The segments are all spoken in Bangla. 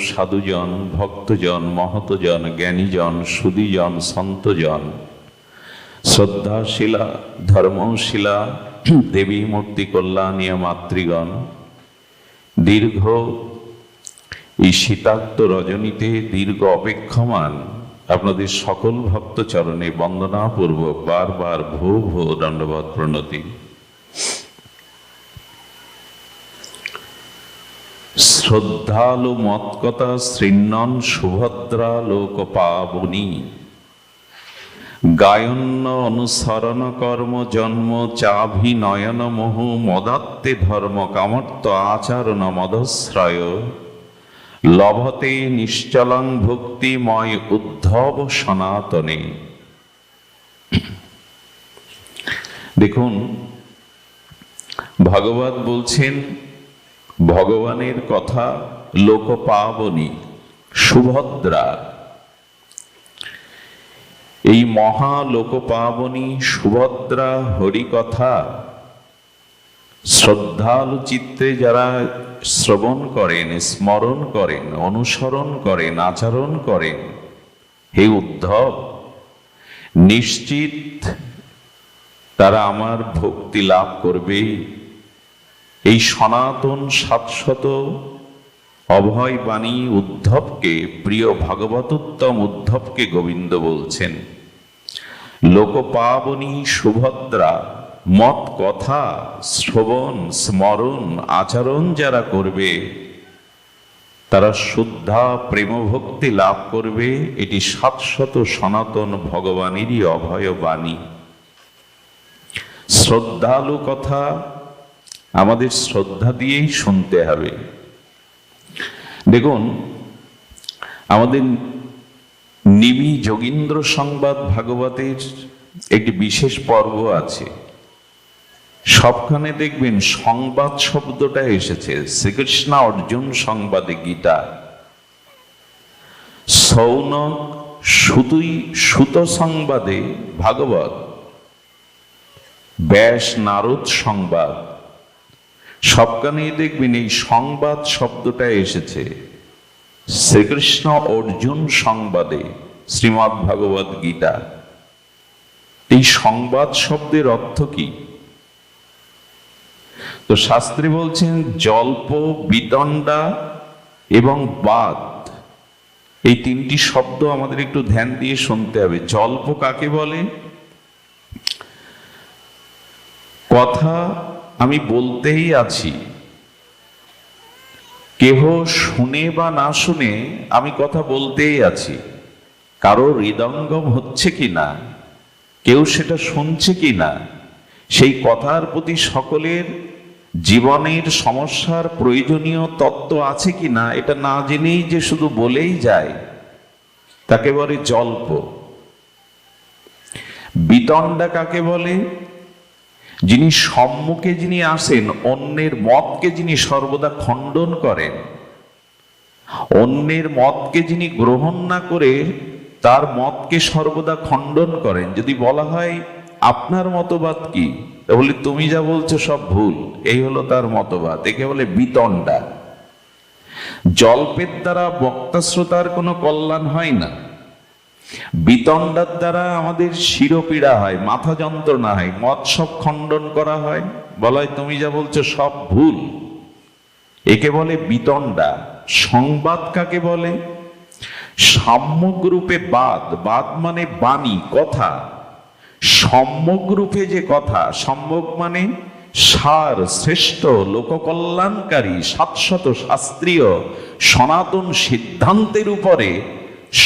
সাধুজন, ভক্তজন, মহতজন, জ্ঞানীজন, সুধীজন, সন্তজন, শ্রদ্ধাশীলা, ধর্মশীলা দেবী মূর্তি কল্যাণীয় মাতৃগণ, দীর্ঘ এই শীতাক্ত রজনীতে দীর্ঘ অপেক্ষমান আপনাদের সকল ভক্ত চরণে বন্দনাপূর্বক বারবার ভূ ভূ দণ্ডবৎ প্রণতি। শ্রদ্ধালু মৎকথা শৃণ্বন সুভদ্রা লোক পাবনী, গায়ন্য অনুসরণ কর্ম জন্ম চাভিনয়ন মোহু মদাত্তে ধর্ম কামর্ত আচরণ মদশ্রয়, লভতে নিশ্চলং ভক্তিময় উদ্ধব সনাতনে। দেখুন, ভাগবত বলছেন ভগবানের কথা লোক পাবনী সুভদ্রা, এই মহা লোক পাবনী সুভদ্রা হরিকথা শ্রদ্ধালু চিত্তে যারা শ্রবণ করেন, স্মরণ করেন, অনুসরণ করেন, আচরণ করেন, হে উদ্ধব, নিশ্চিত তারা আমার ভক্তি লাভ করবে। এই সনাতন শাশ্বত অভয় বাণী উদ্ধবকে, প্রিয় ভাগবতোত্তম উদ্ধবকে গোবিন্দ বলছেন, লোকপাবনী সুভদ্রা মত কথা শ্রবণ স্মরণ আচরণ যারা করবে তারা শুদ্ধা প্রেম ভক্তি লাভ করবে। এটি শাশ্বত সনাতন ভগবানেরই অভয় বাণী। শ্রদ্ধালু কথা আমাদের শ্রদ্ধা দিয়েই শুনতে হবে। দেখুন, আমাদের নিমি যোগীন্দ্র সংবাদ ভাগবতের একটি বিশেষ পর্ব আছে। সবখানে দেখবেন সংবাদ শব্দটা এসেছে। শ্রীকৃষ্ণ অর্জুন সংবাদে গীতা, সৌনক সুত সংবাদে ভাগবত, ব্যাস নারদ সংবাদ, সবখানেই দেখবেন এই সংবাদ শব্দটা এসেছে। শ্রীকৃষ্ণ অর্জুন সংবাদে শ্রীমদ্ ভাগবত গীতা। এই সংবাদ শব্দের অর্থ কি? তো শাস্ত্রে বলছেন জল্প, বিতণ্ডা এবং বাদ, এই তিনটি শব্দ আমাদের একটু ধ্যান দিয়ে শুনতে হবে। জল্প কাকে বলে? কথা আমি বলতেই আছি, কেহ শুনে বা না শুনে আমি কথা বলতেই আছি। কারো হৃদয়ঙ্গম হচ্ছে কিনা, কেউ সেটা শুনছে কিনা, সেই কথার প্রতি সকলের জীবনের সমস্যার প্রয়োজনীয় তত্ত্ব আছে কিনা, এটা না জেনেই যে শুধু বলেই যায়, তাকে বলে জল্প। বিতণ্ডা কাকে বলে? যিনি সম্মুখে যিনি আসেন, অন্যের মতকে যিনি সর্বদা খণ্ডন করেন, অন্যের মতকে যিনি গ্রহণ না করে তার মতকে সর্বদা খণ্ডন করেন। যদি বলা হয় আপনার মতবাদ কি, বলে তুমি যা বলছো সব ভুল, এই হলো তার মতবাদ, একে বলে বিতণ্ডা। জল্পের দ্বারা বক্তা শ্রোতার কোনো কল্যাণ হয় না, বিতণ্ডার দ্বারা আমাদের শিরোপীড়া হয়, মাথা যন্ত্রণা হয়, মত সব খণ্ডন করা হয়, বলা হয় তুমি যা বলছো সব ভুল, একে বলে বিতণ্ডা। সংবাদ কাকে বলে? সাম্যক রূপে বাদ, বাদ মানে বাণী, কথা। সম্যক রূপে যে কথা, সম্যক মানে সার, শ্রেষ্ঠ, লোককল্যাণকারী, শাশ্বত শাস্ত্রীয় সনাতন সিদ্ধান্তের উপরে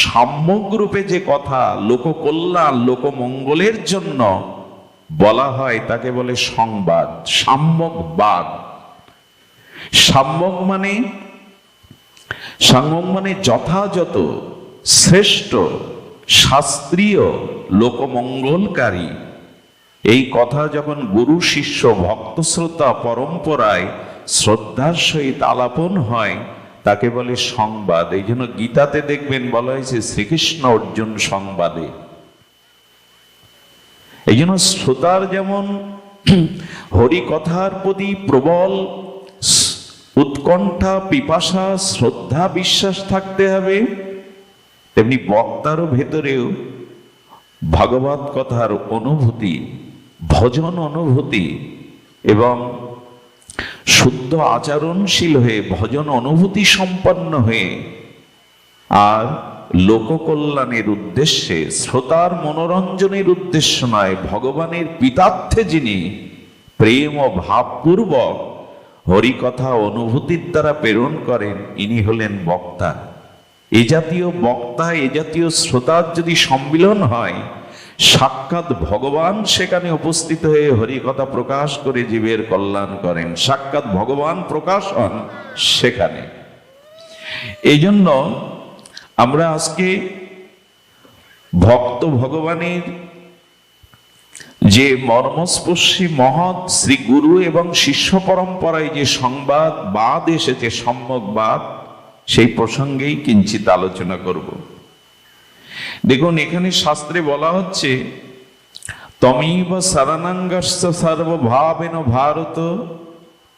সাম্যক রূপে যে কথা লোককল্যাণ লোকমঙ্গলের জন্য বলা হয় তাকে বলে সংবাদ, সাম্যক বাদ। সাম্যক মানে যথাযথ, শ্রেষ্ঠ, শাস্ত্রীয়, লোকমঙ্গলকারী। এই কথা যখন গুরু শিষ্য ভক্ত শ্রোতা পরম্পরায় শ্রদ্ধার সহিত আলাপন হয় তাকে বলে সংবাদ। এই জন্য গীতাতে দেখবেন বলা হয়েছে শ্রীকৃষ্ণ অর্জুন সংবাদে। এই জন্য শ্রোতার যেমন হরি কথার প্রতি প্রবল উৎকণ্ঠা, পিপাসা, শ্রদ্ধা, বিশ্বাস থাকতে হবে, তেমনি বক্তারও ভেতরেও ভাগবত কথার অনুভূতি, ভজন অনুভূতি এবং শুদ্ধ আচরণশীল হয়ে ভজন অনুভূতি সম্পন্ন হয়ে আর লোককল্যাণের উদ্দেশ্যে, শ্রোতার মনোরঞ্জনের উদ্দেশ্য নয়, ভগবানের পিতার্থে যিনি প্রেম ও ভাবপূর্বক হরিকথা অনুভূতির দ্বারা প্রেরণ করেন, ইনি হলেন বক্তা। এ জাতীয় বক্তা, এ জাতীয় শ্রোতার যদি সম্মিলন হয়, সাক্ষাৎ ভগবান সেখানে উপস্থিত হয়ে হরিকথা প্রকাশ করে জীবের কল্যাণ করেন, সাক্ষাৎ ভগবান প্রকাশ হন সেখানে। এই জন্য আমরা আজকে ভক্ত ভগবানের যে মর্মস্পর্শী মহৎ শ্রী গুরু এবং শিষ্য পরম্পরায় যে সংবাদ বাদ এসেছে, সম্যকবাদ, সেই প্রসঙ্গেই কিঞ্চিত আলোচনা করব। দেখুন, এখানে শাস্ত্রে বলা হচ্ছে, তমেব শরণাঙ্গস্য সর্বভাবেন ভারত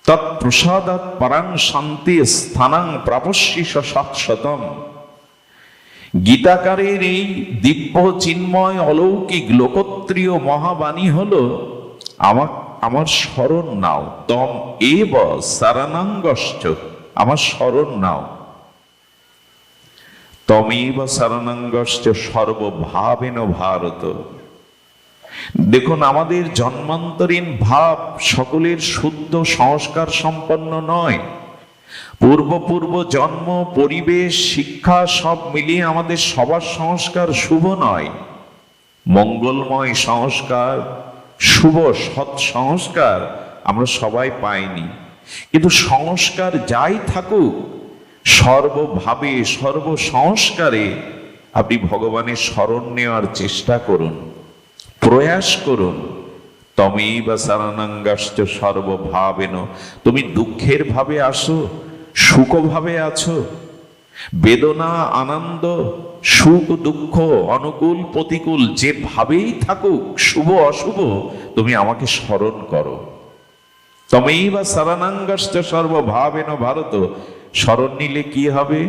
তৎপ্রসাদাৎ পরাং শান্তি স্থানাং প্রাপস্যি শাশ্বতম। গীতাকারের এই দিব্য চিন্ময় অলৌকিক লোকত্রীয় মহাবাণী হলো, আমার শরণ নাও, তম এব শরণাঙ্গশ্চ, আমার শরণ নাও, তমেব শরণাঙ্গশ্চ সর্বভাবেন ভারত। দেখুন, আমাদের জন্মান্তরীণ ভাব সকলের শুদ্ধ সংস্কার সম্পন্ন নয়। পূর্ব জন্ম, পরিবেশ, শিক্ষা সব মিলিয়ে আমাদের সবার সংস্কার শুভ নয়। মঙ্গলময় সংস্কার, শুভ সৎ সংস্কার আমরা সবাই পাইনি। কিন্তু সংস্কার যাই থাকুক, সর্বভাবে সর্বসংস্কারে আপনি ভগবানের শরণ নেওয়ার চেষ্টা করুন, প্রয়াস করুন। তমেব শরণাঙ্গশ্চ সর্বভাবেন। তুমি দুঃখের ভাবে আসো, সুখ ভাবে আছো, বেদনা, আনন্দ, সুখ, দুঃখ, অনুকূল, প্রতিকূল যে ভাবেই থাকুক, শুভ অশুভ, তুমি আমাকে স্মরণ করো। তমেব শরণাঙ্গশ্চ সর্বভাবেন ভারত। স্মরণ নিলে কি হবে?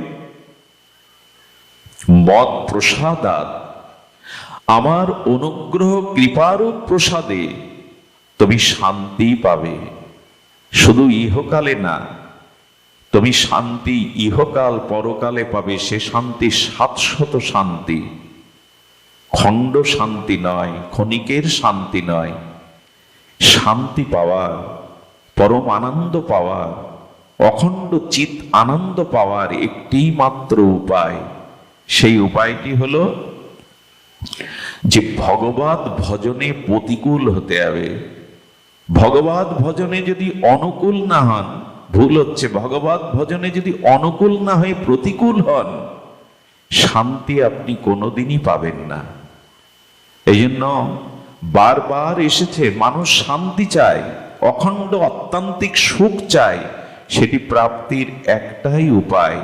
মৎ প্রসাদাৎ, আমার অনুগ্রহ কৃপারূপ প্রসাদে তুমি শান্তি পাবে। শুধু ইহকালে না, তুমি শান্তি ইহকাল পরকালে পাবে। সে শান্তি শাশ্বত শান্তি, খণ্ড শান্তি নয়, ক্ষণিকের শান্তি নয়। শান্তি পাওয়ার, পরম আনন্দ পাওয়ার, অখণ্ড চিত আনন্দ পাওয়ার একটি মাত্র উপায়। সেই উপায়টি হলো যে ভগবত ভজনে প্রতিকূল হতে হবে। ভগবত ভজনে যদি অনুকূল না হন, ভুল হচ্ছে, ভগবত ভজনে যদি অনুকূল না হয়ে প্রতিকূল হন, শান্তি আপনি কোনোদিনই পাবেন না। এই জন্য বারবার এসেছে, মানুষ শান্তি চায়, অখণ্ড অত্যান্তিক সুখ চায়। সেটি প্রাপ্তির একটাই উপায়,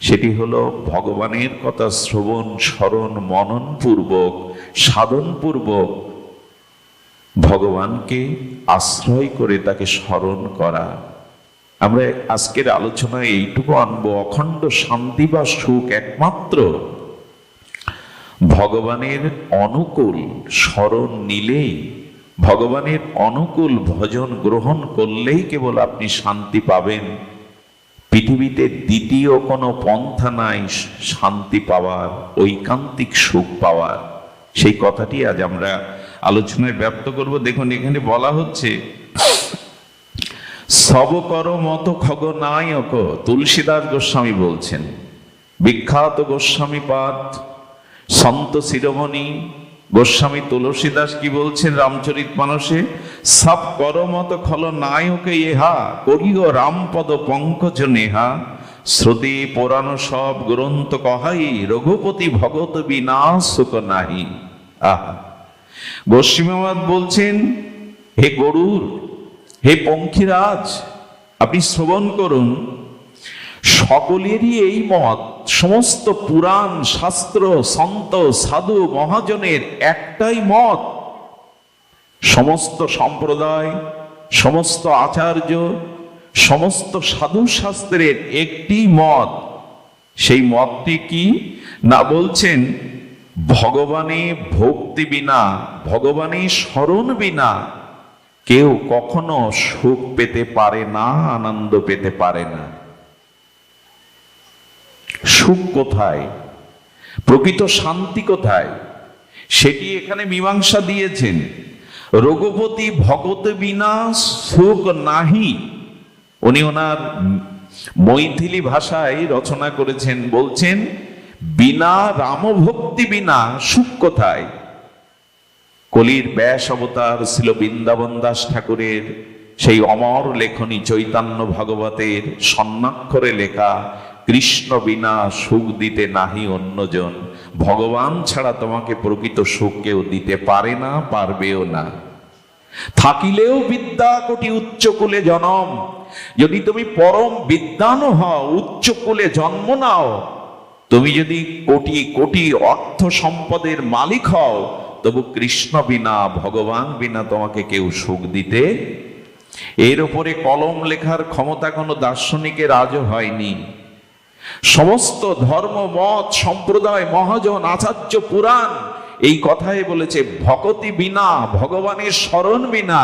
সেটি হলো ভগবানের কথা শ্রবণ, স্মরণ, মনন পূর্বক, সাধন পূর্বক ভগবানকে আশ্রয় করে তাকে স্মরণ করা। আমরা আজকের আলোচনায় এইটুকু আনবো, অখণ্ড শান্তি বা সুখ একমাত্র ভগবানের অনুকূল স্মরণ নিলেই, ভগবানের অনুকূল ভজন গ্রহণ করলেই কেবল আপনি শান্তি পাবেন। পৃথিবীতে দ্বিতীয় কোনো পন্থা নাই শান্তি পাওয়ার, ঐকান্তিক সুখ পাওয়ার। সেই কথাটি আজ আমরা আলোচনায় ব্যক্ত করব। দেখুন, এখানে বলা হচ্ছে, সব কর মত খগ নায়ক, তুলসীদাস গোস্বামী বলছেন, বিখ্যাত গোস্বামী পাদ সন্ত শিরোমণি গোস্বামী তুলসীদাস কি বলছেন রামচরিতমানসে? সব কর মত খল নায়কে ইহা, করিও রামপদ পঙ্কজ নেহা, শ্রুতি পুরাণ সব গ্রন্থ কহাই, রঘুপতি ভগত বিনা সুখ নাহি। আহা, গোস্বামীপাদ বলছেন, হে গরুর, হে পঙ্খিরাজ, আপনি শ্রবণ করুন। সকলেরই এই মত, সমস্ত পুরাণ শাস্ত্র, সন্ত সাধু মহাজনের একটাই মত। সমস্ত সম্প্রদায়, সমস্ত আচার্য, সমস্ত সাধু শাস্ত্রের একটি মত, সেই মতটি কি না, বলছেন ভগবানে ভক্তি বিনা, ভগবানের স্মরণ বিনা কেউ কখনো সুখ পেতে পারে না, আনন্দ পেতে পারে না। সুখ কোথায়, প্রকৃত শান্তি কোথায়, সেটি এখানে মীমাংসা দিয়েছেন। রঘুপতি ভগত বিনা সুখ নাহি, উনি ওনার মৈথিলি ভাষায় রচনা করেছেন, বলছেন বিনা রামভক্তি বিনা সুখ কোথায়। কলির ব্যাস অবতার ছিল বৃন্দাবন দাস ঠাকুরের সেই অমর লেখনী চৈতন্য ভাগবতের স্বর্ণাক্ষরে লেখা, কৃষ্ণ বিনা সুখ দিতে নাহি অন্যজন, ভগবান ছাড়া তোমাকে প্রকৃত সুখ কেউ দিতে পারে না, পারবেও না। থাকিলেও বিদ্যা কোটি উচ্চকুলে জনম, যদি তুমি পরম বিদ্বান হও, উচ্চকুলে জন্ম নাও, তুমি যদি কোটি কোটি অর্থ সম্পদের মালিক হও, তবু কৃষ্ণ বিনা, ভগবান বিনা তোমাকে কেউ সুখ দিতে। এর উপরে কলম লেখার ক্ষমতা কোনো দার্শনিকের আজও হয়নি। সমস্ত ধর্ম মত সম্প্রদায় মহাজন আচার্য পুরাণ এই কথাই বলেছে, ভক্তি বিনা, ভগবানের স্মরণ বিনা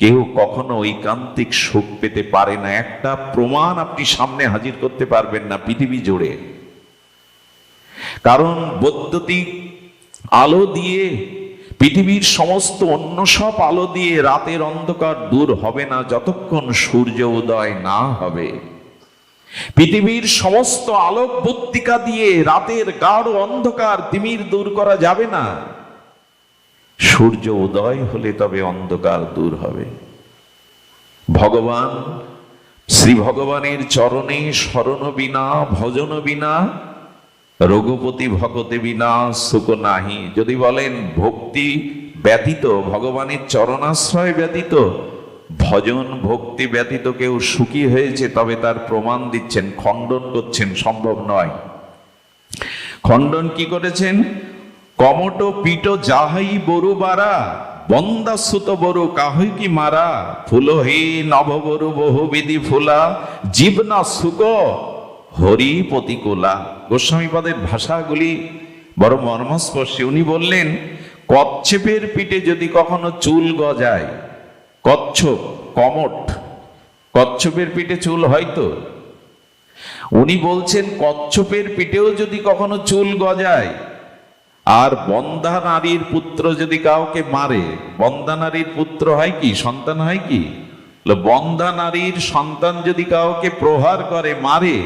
কেউ কখনো ঐকান্তিক সুখ পেতে পারে না। একটা প্রমাণ আপনি সামনে হাজির করতে পারবেন না পৃথিবী জুড়ে। কারণ বৈদ্যুতিক আলো দিয়ে, পৃথিবীর সমস্ত অন্য সব আলো দিয়ে রাতের অন্ধকার দূর হবে না যতক্ষণ সূর্য উদয় না হবে। পৃথিবীর সমস্ত আলোক বত্তিকা দিয়ে রাতের গাঢ় অন্ধকার তিমির দূর করা যাবে না। সূর্য উদয় হলে তবে অন্ধকার দূর হবে। ভগবান, শ্রী ভগবানের চরণে শরণ বিনা, ভজন বিনা, রঘুপতি ভগতে বিনা সুখ নাহি। যদি বলেন ভক্তি ব্যতীত, ভগবানের চরণাশ্রয় ব্যতীত, ভজন ভক্তি ব্যতীত কেউ সুখী হয়েছে, তবে তার প্রমাণ দিচ্ছেন, খণ্ডন করছেন, সম্ভব নয়। খণ্ডন কি করেছেন? কমট পিট যাহাই বরু বারা, বন্দা সুত বরু কাহই কি মারা, ফুল হে নব বরু বহুবিধি ফুলা, জীবনা সুখ হরি প্রতিকূলা। গোস্বামীপাদের ভাষাগুলি বড় মর্মস্পর্শী। উনি বললেন, কচ্ছপের পিঠে যদি কখনো চুল গজায়, কচ্ছপ, কমট, কচ্ছপের পিঠে চুল হয়তো, উনি বলছেন কচ্ছপের পিঠেও যদি কখনো চুল গজায়, আর বন্ধা নারীর পুত্র যদি কাউকে মারে, বন্ধা নারীর পুত্র হয় কি, সন্তান হয় কি, বন্ধা নারীর সন্তান যদি কাউকে প্রহার করে, মারে,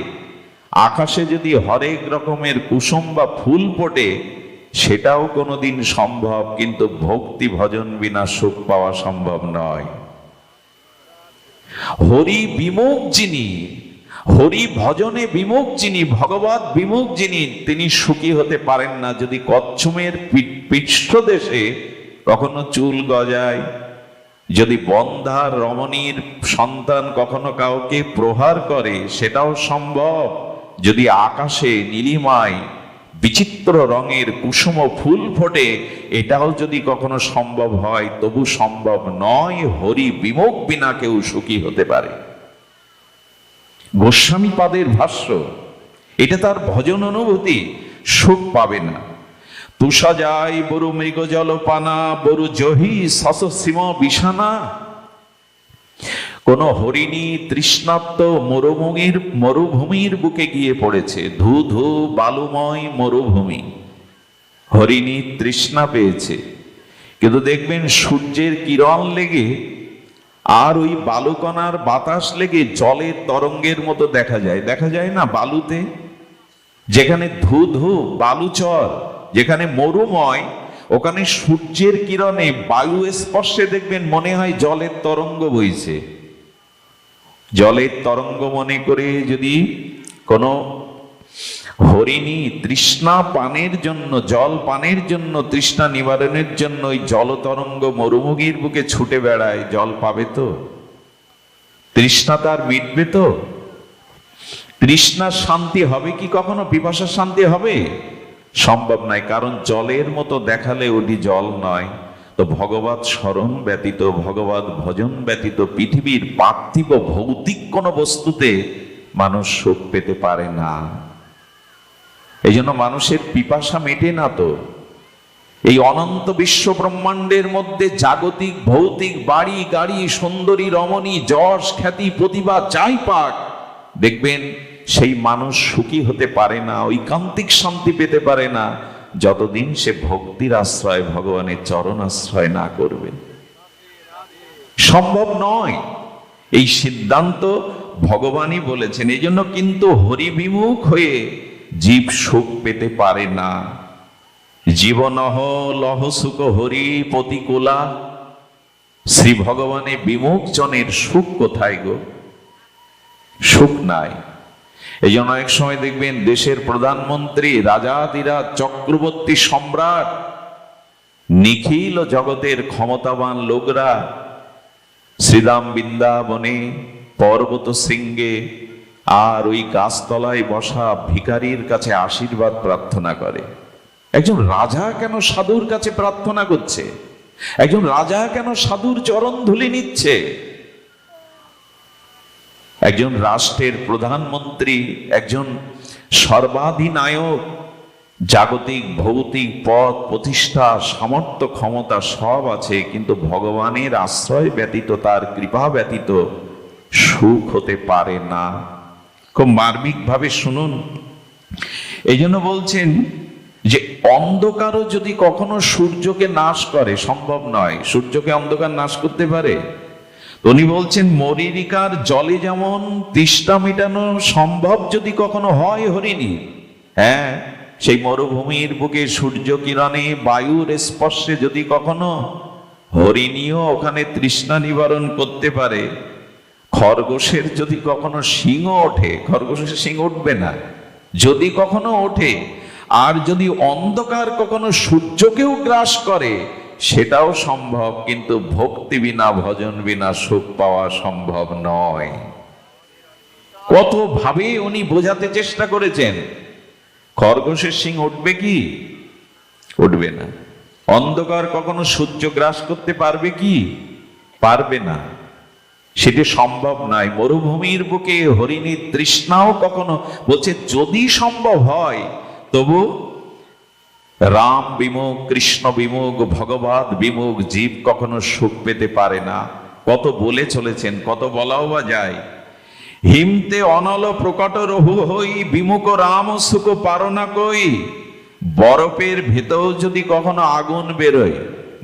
আকাশে যদি হরেক রকমের কুসুম বা ফুল ফোটে, সেটাও কোনোদিন সম্ভব, কিন্তু ভক্তি ভজন বিনা সুখ পাওয়া সম্ভব নয়। হরি বিমুখ যিনি, হরি ভজনে বিমুখ যিনি, ভগবত বিমুখ যিনি, তিনি সুখী হতে পারেন না। যদি কচ্ছপের পৃষ্ঠদেশে কখনো চুল গজায়, যদি বন্ধা রমণীর সন্তান কখনো কাউকে প্রহার করে, সেটাও সম্ভব। যদি আকাশে নীলিমায় বিচিত্র রঙের কুসুম ফুল ফোটে, এটাও যদি কখনো সম্ভব হয়, তবু সম্ভব নয় হরি বিমুখ বিনা কেউ সুখী হতে পারে। গোস্বামীপাদের ভাষ্য, এটা তার ভজন অনুভূতি। সুখ পাবে না। তুষা যায় বরু মৃগ জলপানা, বরু জহি সসীম বিছানা। কোন হরিণী তৃষ্ণার্ত মরুভূমির বুকে গিয়ে পড়েছে, ধু ধু বালুময় মরুভূমি। হরিণী তৃষ্ণা পেয়েছে, কিন্তু দেখবেন সূর্যের কিরণ লেগে আর ওই বালুকণার বাতাস লেগে জলের তরঙ্গের মতো দেখা যায়, দেখা যায় না বালুতে? যেখানে ধু ধু বালুচর, যেখানে মরুময়, ওখানে সূর্যের কিরণে বায়ু স্পর্শে দেখবেন মনে হয় জলের তরঙ্গ বইছে। জলের তরঙ্গ মনে করে যদি কোনো হরিণী তৃষ্ণা পানের জন্য, জল পানের জন্য, তৃষ্ণা নিবারণের জন্য ওই জল তরঙ্গ মরুভূমির বুকে ছুটে বেড়ায়, জল পাবে তো? তৃষ্ণা তার মিটবে তো? তৃষ্ণার শান্তি হবে কি কখনো? পিপাসার শান্তি হবে? সম্ভব নয়। কারণ জলের মতো দেখালে ওটি জল নয়। তো ভগবত স্মরণ ব্যতীত, ভগবত ভজন ব্যতীত পৃথিবীর পার্থিব ভৌতিক কোন বস্তুতে মানুষ সুখ পেতে পারে না। এই জন্য মানুষের পিপাসা মেটে না। তো এই অনন্ত বিশ্ব ব্রহ্মাণ্ডের মধ্যে জাগতিক ভৌতিক বাড়ি গাড়ি সুন্দরী রমণী যশ খ্যাতি প্রতিভা যাই পাক, দেখবেন সেই মানুষ সুখী হতে পারে না, ঐকান্তিক শান্তি পেতে পারে না, যতদিন সে ভক্তির আশ্রয় ভগবানের চরণ আশ্রয় না করবে। সম্ভব নয়, এই সিদ্ধান্ত ভগবানই বলেছেন। এই জন্য কিন্তু হরিবিমুখ হয়ে জীব সুখ পেতে পারে না। জীবনহ লহ সুখ হরি প্রতিকূলা। শ্রী ভগবানের বিমুখ জনের সুখ কোথায় গো? সুখ নাই। এই জন্য অনেক সময় দেখবেন দেশের প্রধানমন্ত্রী, রাজাদিরাজ, চক্রবর্তী সম্রাট, নিখিল জগতের ক্ষমতাবান লোকরা শ্রীরাম বৃন্দাবনে পর্বত শৃঙ্গে আর ওই গাছতলায় বসা ভিখারির কাছে আশীর্বাদ প্রার্থনা করে। একজন রাজা কেন সাধুর কাছে প্রার্থনা করছে? একজন রাজা কেন সাধুর চরণ ধুলি নিচ্ছে? একজন রাষ্ট্রের প্রধানমন্ত্রী, একজন সর্বাধিনায়ক, জাগতিক ভৌতিক পদ প্রতিষ্ঠা সামর্থ্য ক্ষমতা সব আছে, কিন্তু ভগবানের আশ্রয় ব্যতীত, তার কৃপা ব্যতীত সুখ হতে পারে না। খুব মার্মিক ভাবে শুনুন। এই জন্য বলছেন যে অন্ধকারও যদি কখনো সূর্যকে নাশ করে, সম্ভব নয়। সূর্যকে অন্ধকার নাশ করতে পারে? উনি বলছেন মরীরিকার জলে যেমন তৃষ্ণা মেটানো সম্ভব যদি কখনো হয় হরিণী, হ্যাঁ, সেই মরুভূমির বুকে সূর্য কিরণে বায়ুর স্পর্শে যদি কখনো হরিণীও ওখানে তৃষ্ণা নিবারণ করতে পারে, খরগোশের যদি কখনো সিংহ ওঠে, খরগোশের সিংহ উঠবে না, যদি কখনো ওঠে, আর যদি অন্ধকার কখনো সূর্যকেও গ্রাস করে, সেটাও সম্ভব। কিন্তু ভক্তি বিনা, ভজন বিনা সুখ পাওয়া সম্ভব নয়। কত ভাবে উনি বোঝাতে চেষ্টা করেছেন। খরগোশের সিং উঠবে কি? উঠবে না। অন্ধকার কখনো সূর্য গ্রাস করতে পারবে কি? পারবে না, সেটি সম্ভব নয়। মরুভূমির বুকে হরিণীর তৃষ্ণাও কখনো, বলছে যদি সম্ভব হয়, তবু রাম বিমুখ, কৃষ্ণ বিমুখ, ভগবত বিমুখ জীব কখনো সুখ পেতে পারে না। কত বলে চলেছেন, কত বলাও বা যায়। হিমতে অনল প্রকট রহু হই, বিমুখ রাম সুখ পারনা কই। বরফের ভেতর যদি কখনো আগুন বেরোয়,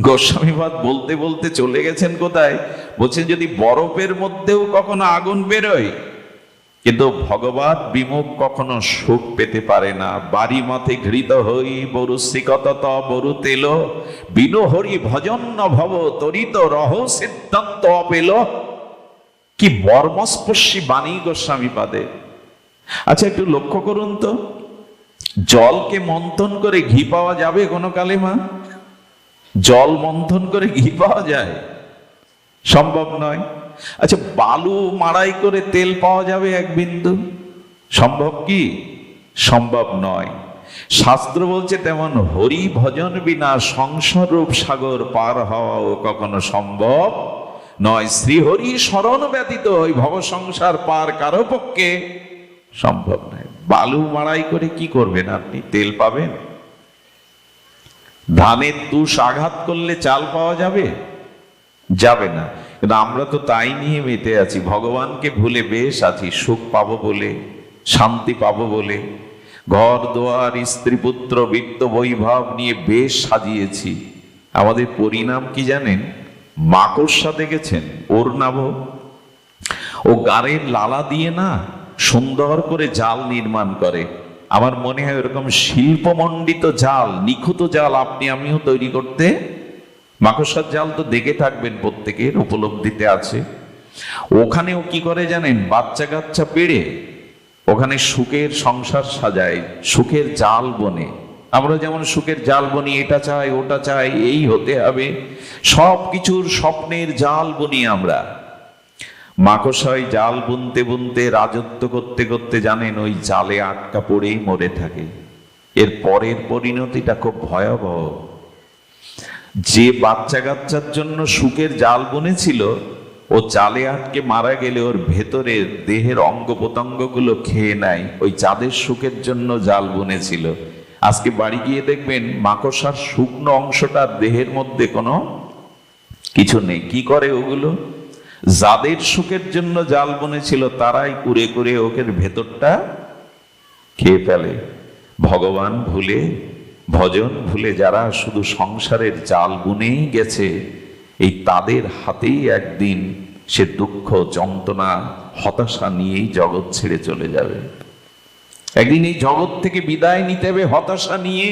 গোস্বামীপাদ বলতে বলতে চলে গেছেন কোথায়, বলছেন যদি বরফের মধ্যেও কখনো আগুন বেরোয়, কিন্তু ভগবত বিমুখ কখনো সুখ পেতে পারে না। বাড়ি মতে ঘৃত হই বরু শ্রীকত বরু তেল, বিনু হরি ভজন ভব তরিত রহ সিদ্ধান্ত অপেল। কি মর্মস্পর্শী বাণী গোস্বামী পাদে। আচ্ছা একটু লক্ষ্য করুন তো, জলকে মন্থন করে ঘি পাওয়া যাবে কোনো কালে মা? জল মন্থন করে ঘি পাওয়া যায়? সম্ভব নয়। আচ্ছা বালু মাড়াই করে তেল পাওয়া যাবে এক বিন্দু? সম্ভব কি? সম্ভব নয়। শাস্ত্র বলছে তেমন হরি ভজন বিনা সংসার রূপ সাগর পার হওয়াও কখনো সম্ভব নয়। শ্রীহরি স্মরণ ব্যতীত ওই ভব সংসার পার কারো পক্ষে সম্ভব নয়। বালু মাড়াই করে কি করবেন আপনি? তেল পাবেন? ধানের তুষ আঘাত করলে চাল পাওয়া যাবে? যাবে না। কিন্তু আমরা তো তাই নিয়ে মেতে আছি, ভগবানকে ভুলে বেশ আছি, সুখ পাবো বলে, শান্তি পাবো বলে, ঘর দোয়ার স্ত্রী পুত্র বিত্ত বৈভব নিয়ে বেশ সাজিয়েছি। আমাদের পরিণাম কি জানেন? মাকড়সা দেখেছেন? ওরনাভ, ও গাড়ির লালা দিয়ে না সুন্দর করে জাল নির্মাণ করে। আমার মনে হয় এরকম শিল্পমণ্ডিত জাল, নিখুঁত জাল আপনি আমিও তৈরি করতে। মাকড়সার জাল তো দেখে থাকবেন, প্রত্যেকের উপলব্ধিতে আছে। ওখানেও কি করে জানেন? বাচ্চা কাচ্চা পেড়ে ওখানে সুখের সংসার সাজায়, সুখের জাল বনে। আমরা যেমন সুখের জাল বনি, এটা চাই ওটা চাই, এই হতে হবে, সব কিছুর স্বপ্নের জাল বনি আমরা। মাকড়সায় জাল বুনতে বুনতে, রাজত্ব করতে করতে জানেন ওই জালে আটকা পড়েই মরে থাকে। এর পরের পরিণতিটা খুব ভয়াবহ। যে বাচ্চা কাচ্চার জন্য সুখের জাল বুনেছিল, ও জালে আটকে মারা গেলে ওর ভেতরে দেহের অঙ্গ প্রত্যঙ্গ গুলো খেয়ে নেয়, ওই চাঁদের সুখের জন্য জাল বুনেছিল। আজকে বাড়ি গিয়ে দেখবেন মাকড়সার শুকনো অংশটার দেহের মধ্যে কোনো কিছু নেই। কি করে ওগুলো? যাদের সুখের জন্য জাল বুনেছিল তারাই কুরে কুরে ওকে ভেতরটা খেয়ে ফেলে। ভগবান ভুলে, ভজন ভুলে যারা শুধু সংসারের জাল বুনেই গেছে, এই তাদের হাতেই একদিন সে দুঃখ, যন্ত্রণা, হতাশা নিয়েই জগৎ ছেড়ে চলে যাবে। একদিন এই জগৎ থেকে বিদায় নিতে হবে হতাশা নিয়ে।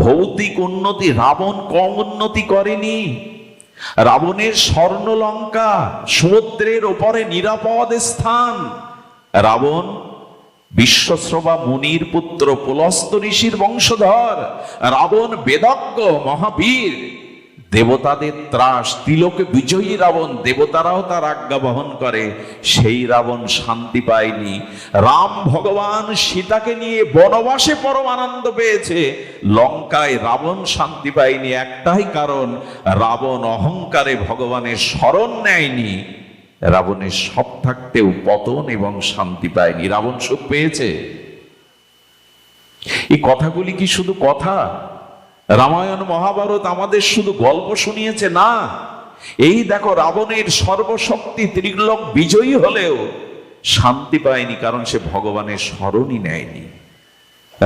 ভৌতিক উন্নতি, রাবণ কম উন্নতি করেনি। রাবণের স্বর্ণ লঙ্কা, সমুদ্রের ওপরে নিরাপদ স্থান। রাবণ বিশ্বশ্রবা মুনির পুত্র, পুলস্ত ঋষির বংশধর। রাবণ বেদজ্ঞ, মহাবীর, দেবতাদের ত্রাস, তিলকে বিজয়ী রাবণ, দেবতারাও তার আজ্ঞা বহন করে। সেই রাবণ শান্তি পায়নি। রাম ভগবান সীতাকে নিয়ে বনবাসে পরম আনন্দ পেয়েছে, লঙ্কায় রাবণ শান্তি পায়নি। একটাই কারণ, রাবণ অহংকারে ভগবানের শরণ নেয়নি। রাবণের সব থাকতেও পতন এবং শান্তি পায়নি। রাবণ সুখ পেয়েছে। এই কথাগুলি কি শুধু কথা? রামায়ণ মহাভারত আমাদের শুধু গল্প শুনিয়েছে না। এই দেখো, রাবণের সর্বশক্তি ত্রিলোক বিজয়ী হলেও শান্তি পায়নি, কারণ সে ভগবানের স্মরণই নেয়নি।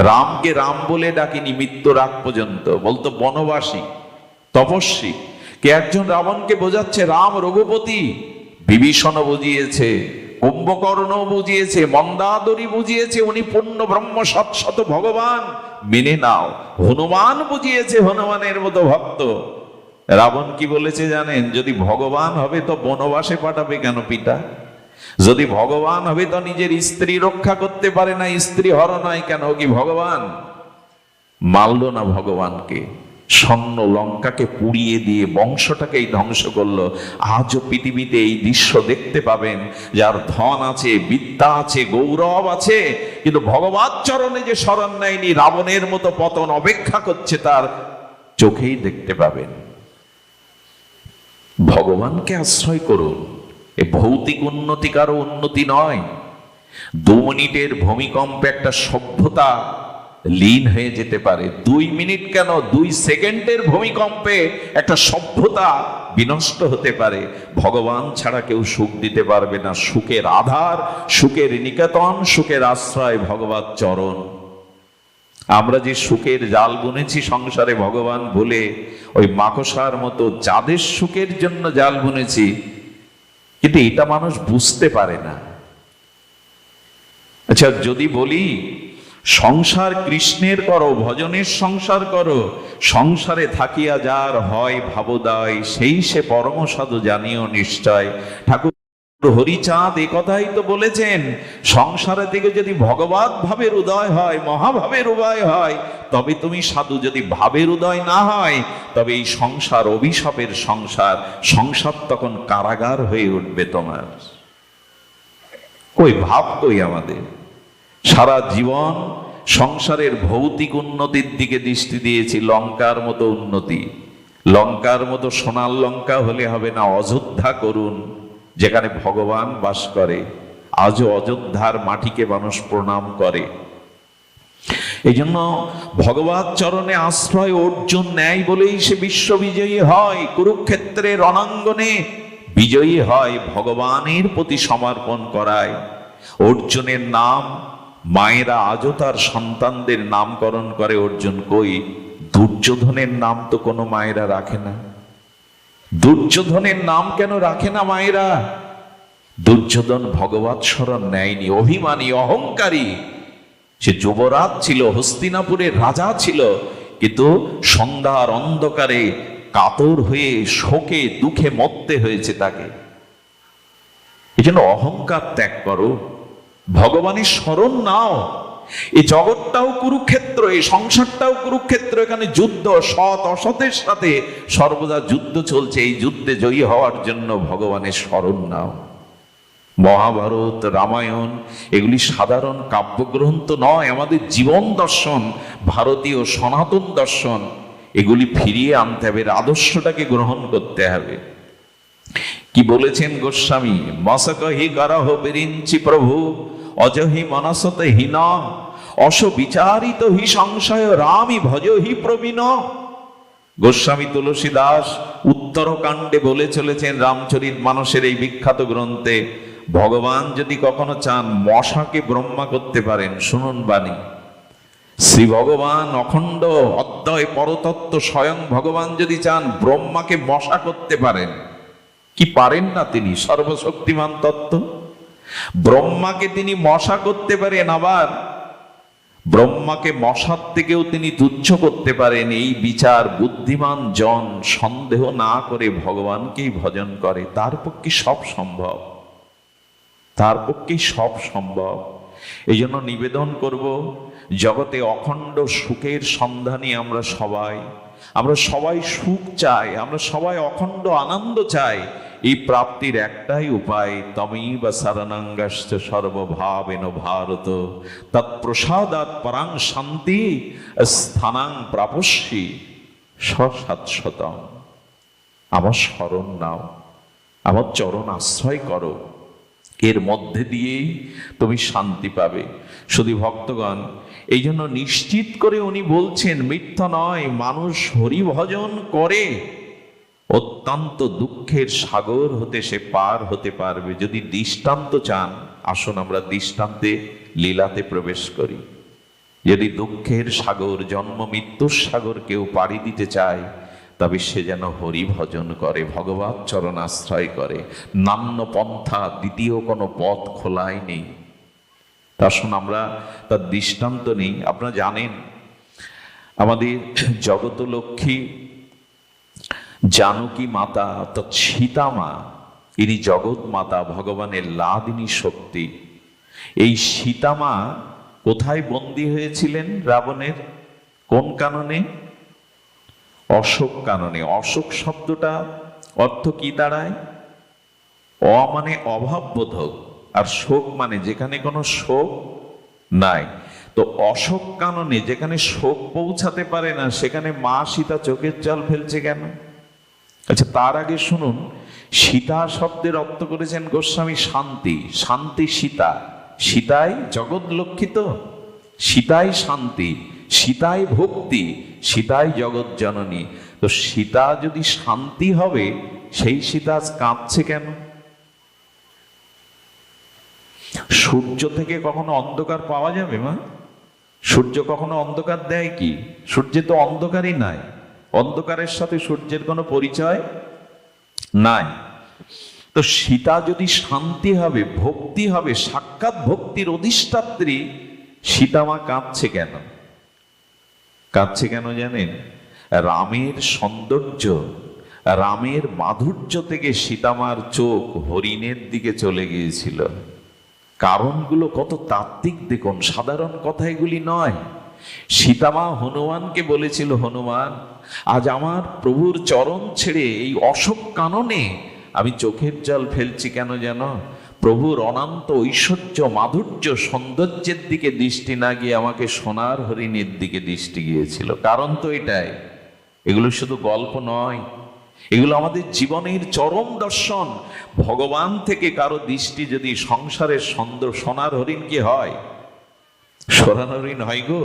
রামকে রাম বলে ডাকিনি মৃত্যুর আগ পর্যন্ত, বলতো বনবাসী, তপস্বী। কে একজন রাবণকে বোঝাচ্ছে রাম রঘুপতি। বিভীষণ বুঝিয়েছে, কুম্ভকর্ণ বুঝিয়েছে, মন্দাদরি বুঝিয়েছে উনি পূর্ণ ব্রহ্ম সৎ ভগবান, মেনে নাও। হনুমান বুঝিয়েছে, হনুমানের মতো ভক্ত। রাবণ কি বলেছে জানেন? যদি ভগবান হবে তো বনবাসে পাঠাবে কেন পিতা? যদি ভগবান হবে তো নিজের স্ত্রী রক্ষা করতে পারে না, স্ত্রী হরণ হয় কেন? কি ভগবান? মানল না ভগবানকে। স্বর্ণ লঙ্কাকে পুড়িয়ে দিয়ে বংশটাকেই ধ্বংস করলো। আজও পৃথিবীতে এই দৃশ্য দেখতে পাবেন, যার ধন আছে, বিদ্যা আছে, গৌরব আছে, কিন্তু ভগবত চরণে যে শরণ নেয়নি, রাবণের মতো পতন অপেক্ষা করছে তার চোখেই দেখতে পাবেন। ভগবানকে আশ্রয় করুন। এ ভৌতিক উন্নতি কারো উন্নতি নয়। 2 মিনিটের ভূমিকম্পে একটা সভ্যতা লীন হয়ে যেতে পারে। 2 মিনিট কেন, 2 সেকেন্ডের ভূমিকম্পে একটা সভ্যতা বিনষ্ট হতে পারে। ভগবান ছাড়া কেউ সুখ দিতে পারবে না। সুখের আধার, সুখের নিকেতন, সুখের আশ্রয় ভগবত চরণ। আমরা যে সুখের জাল বুনেছি সংসারে ভগবান ভুলে, ওই মাকড়সার মতো যাদের সুখের জন্য জাল বুনেছি, কিন্তু এটা মানুষ বুঝতে পারে না। আচ্ছা, যদি বলি সংসার কৃষ্ণের করো, ভজনের সংসার করো, সংসারে থাকিয়া যার হয় ভাবোদয়, সেই সে পরম সাধু জানিও নিশ্চয়। ঠাকুর হরিচাঁদ এ কথাই তো বলেছেন, সংসারে থেকে যদি ভগবত ভাবের উদয় হয়, মহাভাবের উদয় হয়, তবে তুমি সাধু। যদি ভাবের উদয় না হয়, তবে এই সংসার অভিশাপের সংসার। সংসার তখন কারাগার হয়ে উঠবে তোমার। কই ভাব, কই আমাদের? সারা জীবন সংসারের ভৌতিক উন্নতির দিকে দৃষ্টি দিয়েছি। লঙ্কার মতো উন্নতি, লঙ্কার মতো সোনার লঙ্কা হলে হবে না। অযোধ্যা করুন, যেখানে ভগবান বাস করে। আজও অযোধ্যার মাটিকে মানুষ প্রণাম করে। এই জন্য ভগবত চরণে আশ্রয় অর্জুন নেয় বলেই সে বিশ্ববিজয়ী হয়। কুরুক্ষেত্রের রণাঙ্গনে বিজয়ী হয়, ভগবানের প্রতি সমর্পণ করায়। অর্জুনের নাম মায়েরা আজও তার সন্তানদের নামকরণ করে। অর্জুন কই? দুর্যোধনের নাম তো কোনো মায়েরা রাখে না। দুর্যোধনের নাম কেন রাখে না মায়েরা? দুর্যোধন ভগবত শরণ নেয়নি, অভিমানী, অহংকারী। সে যুবরাজ ছিল, হস্তিনাপুরের রাজা ছিল, কিন্তু সন্ধ্যার অন্ধকারে কাতর হয়ে শোকে দুঃখে মরতে হয়েছে তাকে। এই জন্য অহংকার ত্যাগ করো, ভগবানের শরণ নাও। এই জগৎটাও কুরুক্ষেত্র, এই সংসারটাও কুরুক্ষেত্র। এখানে যুদ্ধ, সৎ অসতের সাথে সর্বদা যুদ্ধ চলছে। এই যুদ্ধে জয়ী হওয়ার জন্য ভগবানের শরণ নাও। মহাভারত, রামায়ণ এগুলি সাধারণ কাব্যগ্রন্থ নয়, আমাদের জীবন দর্শন, ভারতীয় সনাতন দর্শন। এগুলি ফিরিয়ে আনতে হবে, আদর্শটাকে গ্রহণ করতে হবে। কি বলেছেন গোস্বামী, মসকহি করহ বিরিঞ্চি প্রভু অজহি মনসতে হীন অস বিচারিত হি সংশয় রামি ভজ হি প্রবীণ। গোস্বামী তুলসী দাস উত্তরকাণ্ডে বলে চলেছেন রামচরিত মানসের এই বিখ্যাত গ্রন্থে, ভগবান যদি কখনো চান মশাকে ব্রহ্মা করতে পারেন। শুনুন বাণী, শ্রী ভগবান অখণ্ড অদ্বয় পরতত্ত্ব স্বয়ং ভগবান যদি চান ব্রহ্মাকে মশা করতে পারেন, কি পারেন না তিনি? সর্বশক্তিমান তত্ত্ব। ব্রহ্মাকে তিনি মশা করতে পারেন, আবার ব্রহ্মাকে মশার থেকেও তিনি তুচ্ছ করতে পারেন। এই বিচার বুদ্ধিমান জন সন্দেহ না করে ভগবানকেই ভজন করে, তার পক্ষে সব সম্ভব, তার পক্ষেই সব সম্ভব। এই জন্য নিবেদন করব, জগতে অখণ্ড সুখের সন্ধানী আমরা সবাই সুখ চাই, আমরা সবাই অখণ্ড আনন্দ চাই। এই প্রাপ্তির একটাই উপায়, তমেব শরণাঙ্গশ্চ সর্বভাবেন ভারত তৎপ্রসাদাৎ পরাং শান্তি স্থানাং প্রাপস্যি সশাশ্বতম। আমার শরণ নাও, আমার চরণ আশ্রয় করো, এর মধ্যে দিয়েই তুমি শান্তি পাবে। শুধু ভক্তগণ, এই জন্য নিশ্চিত করে উনি বলছেন, মিথ্যা নয়, মানুষ হরিভজন করে অত্যন্ত দুঃখের সাগর হতে সে পার হতে পারবে। যদি দৃষ্টান্ত চান, আসুন আমরা দৃষ্টান্তে লীলাতে প্রবেশ করি। যদি দুঃখের সাগর, জন্ম মৃত্যুর সাগর কেউ পাড়ি দিতে চায়, তবে সে যেন হরি ভজন করে, ভগবত চরণ আশ্রয় করে। নান্য পন্থা, দ্বিতীয় কোনো পথ খোলাই নেই। আসুন আমরা তার দৃষ্টান্ত নেই। আপনারা জানেন আমাদের জগতলক্ষ্মী জানকী মাতা অর্থাৎ সীতা মা, ইনি জগৎ মাতা, ভগবানের লাদিনী শক্তি। এই সীতা মা কোথায় বন্দী হয়েছিলেন রাবণের? কোন কাননে? অশোক কাননে। অশোক শব্দটা অর্থ কি দাঁড়ায়? অ মানে অভাব বোধক, আর শোক মানে যেখানে কোনো শোক নাই। তো অশোক কাননে যেখানে শোক পৌঁছাতে পারে না, সেখানে মা সীতা চোখের জল ফেলছে কেন? আচ্ছা, তার আগে শুনুন, সীতা শব্দের অর্থ করেছেন গোস্বামী শান্তি। শান্তি সীতা, সীতাই জগৎ লক্ষিত, সীতাই শান্তি, সীতাই ভক্তি, সীতাই জগৎ জননী। তো সীতা যদি শান্তি হবে, সেই সীতা আজ কাঁদছে কেন? সূর্য থেকে কখনো অন্ধকার পাওয়া যাবে মা? সূর্য কখনো অন্ধকার দেয় কি? সূর্যে তো অন্ধকারই নাই, অন্ধকারের সাথে সূর্যের কোনো পরিচয় নাই। তো সীতা যদি শান্তি হবে, ভক্তি হবে, সাক্ষাৎ ভক্তির অধিষ্ঠাত্রী, সীতামা কাঁদছে কেন? কাঁদছে কেন জানেন? রামের সৌন্দর্য, রামের মাধুর্য থেকে সীতামার চোখ হরিণের দিকে চলে গিয়েছিল। কারণগুলো কত তাত্ত্বিক দেখুন, সাধারণ কথা এগুলি নয়। সীতামা হনুমানকে বলেছিল, হনুমান, আজ আমার প্রভুর চরণ ছেড়ে এই অশোক কাননে আমি চোখের জল ফেলছি কেন জানো? প্রভুর অনন্ত ঐশ্বর্য, মাধুর্য, সৌন্দর্যের দিকে দৃষ্টি না গিয়ে আমাকে সোনার হরিণের দিকে দৃষ্টি গিয়েছিল। কারণ তো এটাই। এগুলো শুধু গল্প নয়, এগুলো আমাদের জীবনের চরম দর্শন। ভগবান থেকে কারো দৃষ্টি যদি সংসারের সোনার হরিণ কি হয়? সোনার হরিণ হয় গো?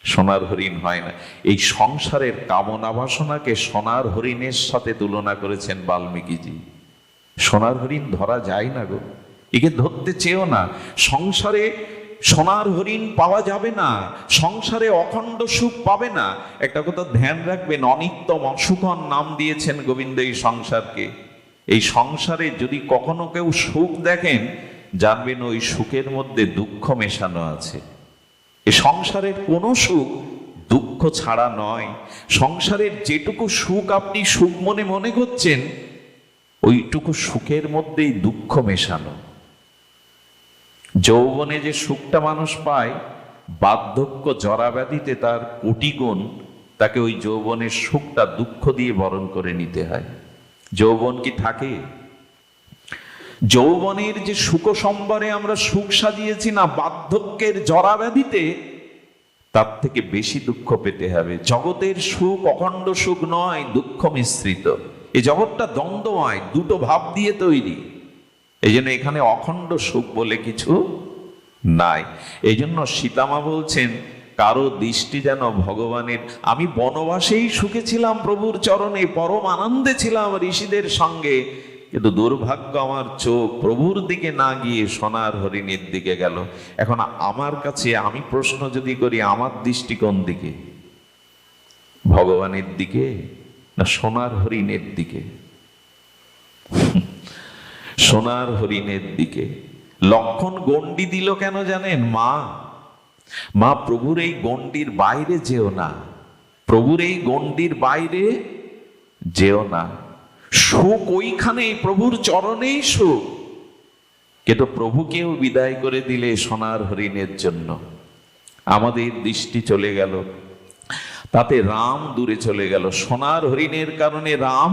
সোনার হরিণ হয় না। এই সংসারের কামনা বাসনাকে সোনার হরিণের সাথে তুলনা করেছেন বাল্মীকিজি। সোনার হরিণ ধরা যায় না গো, একে ধরতে চেয়েও না। সংসারে সোনার হরিণ পাওয়া যাবে না, সংসারে অখণ্ড সুখ পাবে না। একটা কথা ধ্যান রাখবেন, অনিত্যম অসুখন নাম দিয়েছেন গোবিন্দ এই সংসারকে। এই সংসারে যদি কখনো কেউ সুখ দেখেন, জানবেন ওই সুখের মধ্যে দুঃখ মেশানো আছে। এই সংসারের কোনো সুখ দুঃখ ছাড়া নয়। সংসারের যেটুকু সুখ আপনি সুখ মনে মনে করছেন, ওইটুকু সুখের মধ্যেই দুঃখ মেশানো। যৌবনে যে সুখটা মানুষ পায়, বার্ধক্য জরাব্যাধিতে তার কোটি গুণ, তাকে ওই যৌবনের সুখটা দুঃখ দিয়ে বরণ করে নিতে হয়। যৌবন কি থাকে? যৌবনের যে সুখ সম্বরে আমরা সুখ সাজিয়েছি না, বার্ধক্যের জরাব্যাধিতে তার থেকে বেশি দুঃখ পেতে হবে। জগতের সুখ অখণ্ড সুখ নয়, দুঃখ মিশ্রিত। এই জগৎটা দ্বন্দ্বময়, দুটো ভাব দিয়ে তৈরি। এই জন্য এখানে অখণ্ড সুখ বলে কিছু নাই। এই জন্য সীতামা বলছেন, কারো দৃষ্টি যেন ভগবানের, আমি বনবাসেই সুখে ছিলাম প্রভুর চরণে, পরম আনন্দে ছিলাম ঋষিদের সঙ্গে, কিন্তু দুর্ভাগ্য আমার চোখ প্রভুর দিকে না গিয়ে সোনার হরিণের দিকে গেল। এখন আমার কাছে, আমি প্রশ্ন যদি করি, আমার দৃষ্টি কোন দিকে? ভগবানের দিকে না সোনার হরিণের দিকে? সোনার হরিণের দিকে। লক্ষণ গণ্ডি দিল কেন জানেন? মা প্রভুর এই গণ্ডির বাইরে যেও না, প্রভুর এই গণ্ডির বাইরে যেও না। সুখ ওইখানেই, প্রভুর চরণেই সুখ। কিন্তু প্রভুকেও বিদায় করে দিলে সোনার হরিণের জন্য। আমাদের দৃষ্টি চলে গেল, তাতে রাম দূরে চলে গেল। সোনার হরিণের কারণে রাম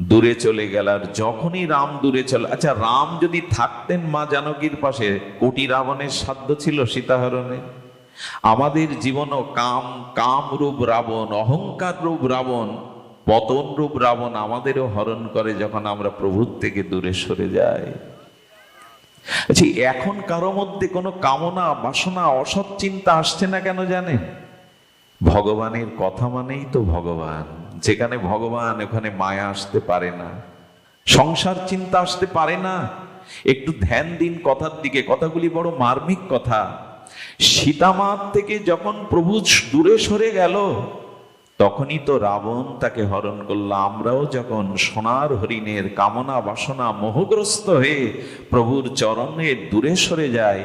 দূরে চলে গেল। আর যখনই রাম দূরে চলে, আচ্ছা রাম যদি থাকতেন মা জানকীর পাশে, কোটি রাবণের সাধ্য ছিল সীতাহরণে? আমাদের জীবনও কাম রূপ রাবণ, অহংকার রূপ রাবণ, পতন রূপ রাবণ আমাদেরও হরণ করে যখন আমরা প্রভুর থেকে দূরে সরে যাই। আচ্ছা, এখন কারো মধ্যে কোনো কামনা, বাসনা, অসৎ চিন্তা আসছে না কেন জানেন? ভগবানের কথা মানেই তো ভগবান। যেখানে ভগবান ওখানে মায়া আসতে পারে না, সংসার চিন্তা আসতে পারে না। একটু ধ্যান দিন কথার দিকে, কথাগুলি বড় মার্মিক কথা। সীতামার থেকে যখন প্রভু দূরে সরে গেল, তখনই তো রাবণ তাকে হরণ করল। আমরাও যখন সোনার হরিণের কামনা বাসনা মোহগ্রস্ত হয়ে প্রভুর চরণে দূরে সরে যায়,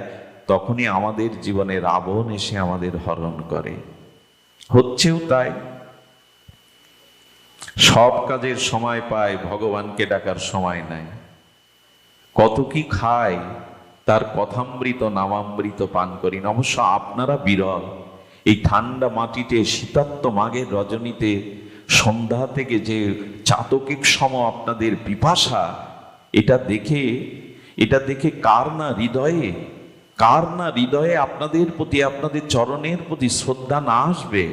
তখনই আমাদের জীবনে রাবণ এসে আমাদের হরণ করে। হচ্ছেও তাই। সব কাজের সময় পায়, ভগবানকে ডাকার সময় নাই। কত কি খায়, তার কথামৃত নামামৃত পান করি না। অবশ্য আপনারা বিরল। এই ঠান্ডা মাটিতে শীতাত্ম মাঘের রজনীতে সন্ধ্যা থেকে যে চাতকিক সম আপনাদের পিপাসা, এটা দেখে কার না হৃদয়ে আপনাদের প্রতি, আপনাদের চরণের প্রতি শ্রদ্ধা না আসবে?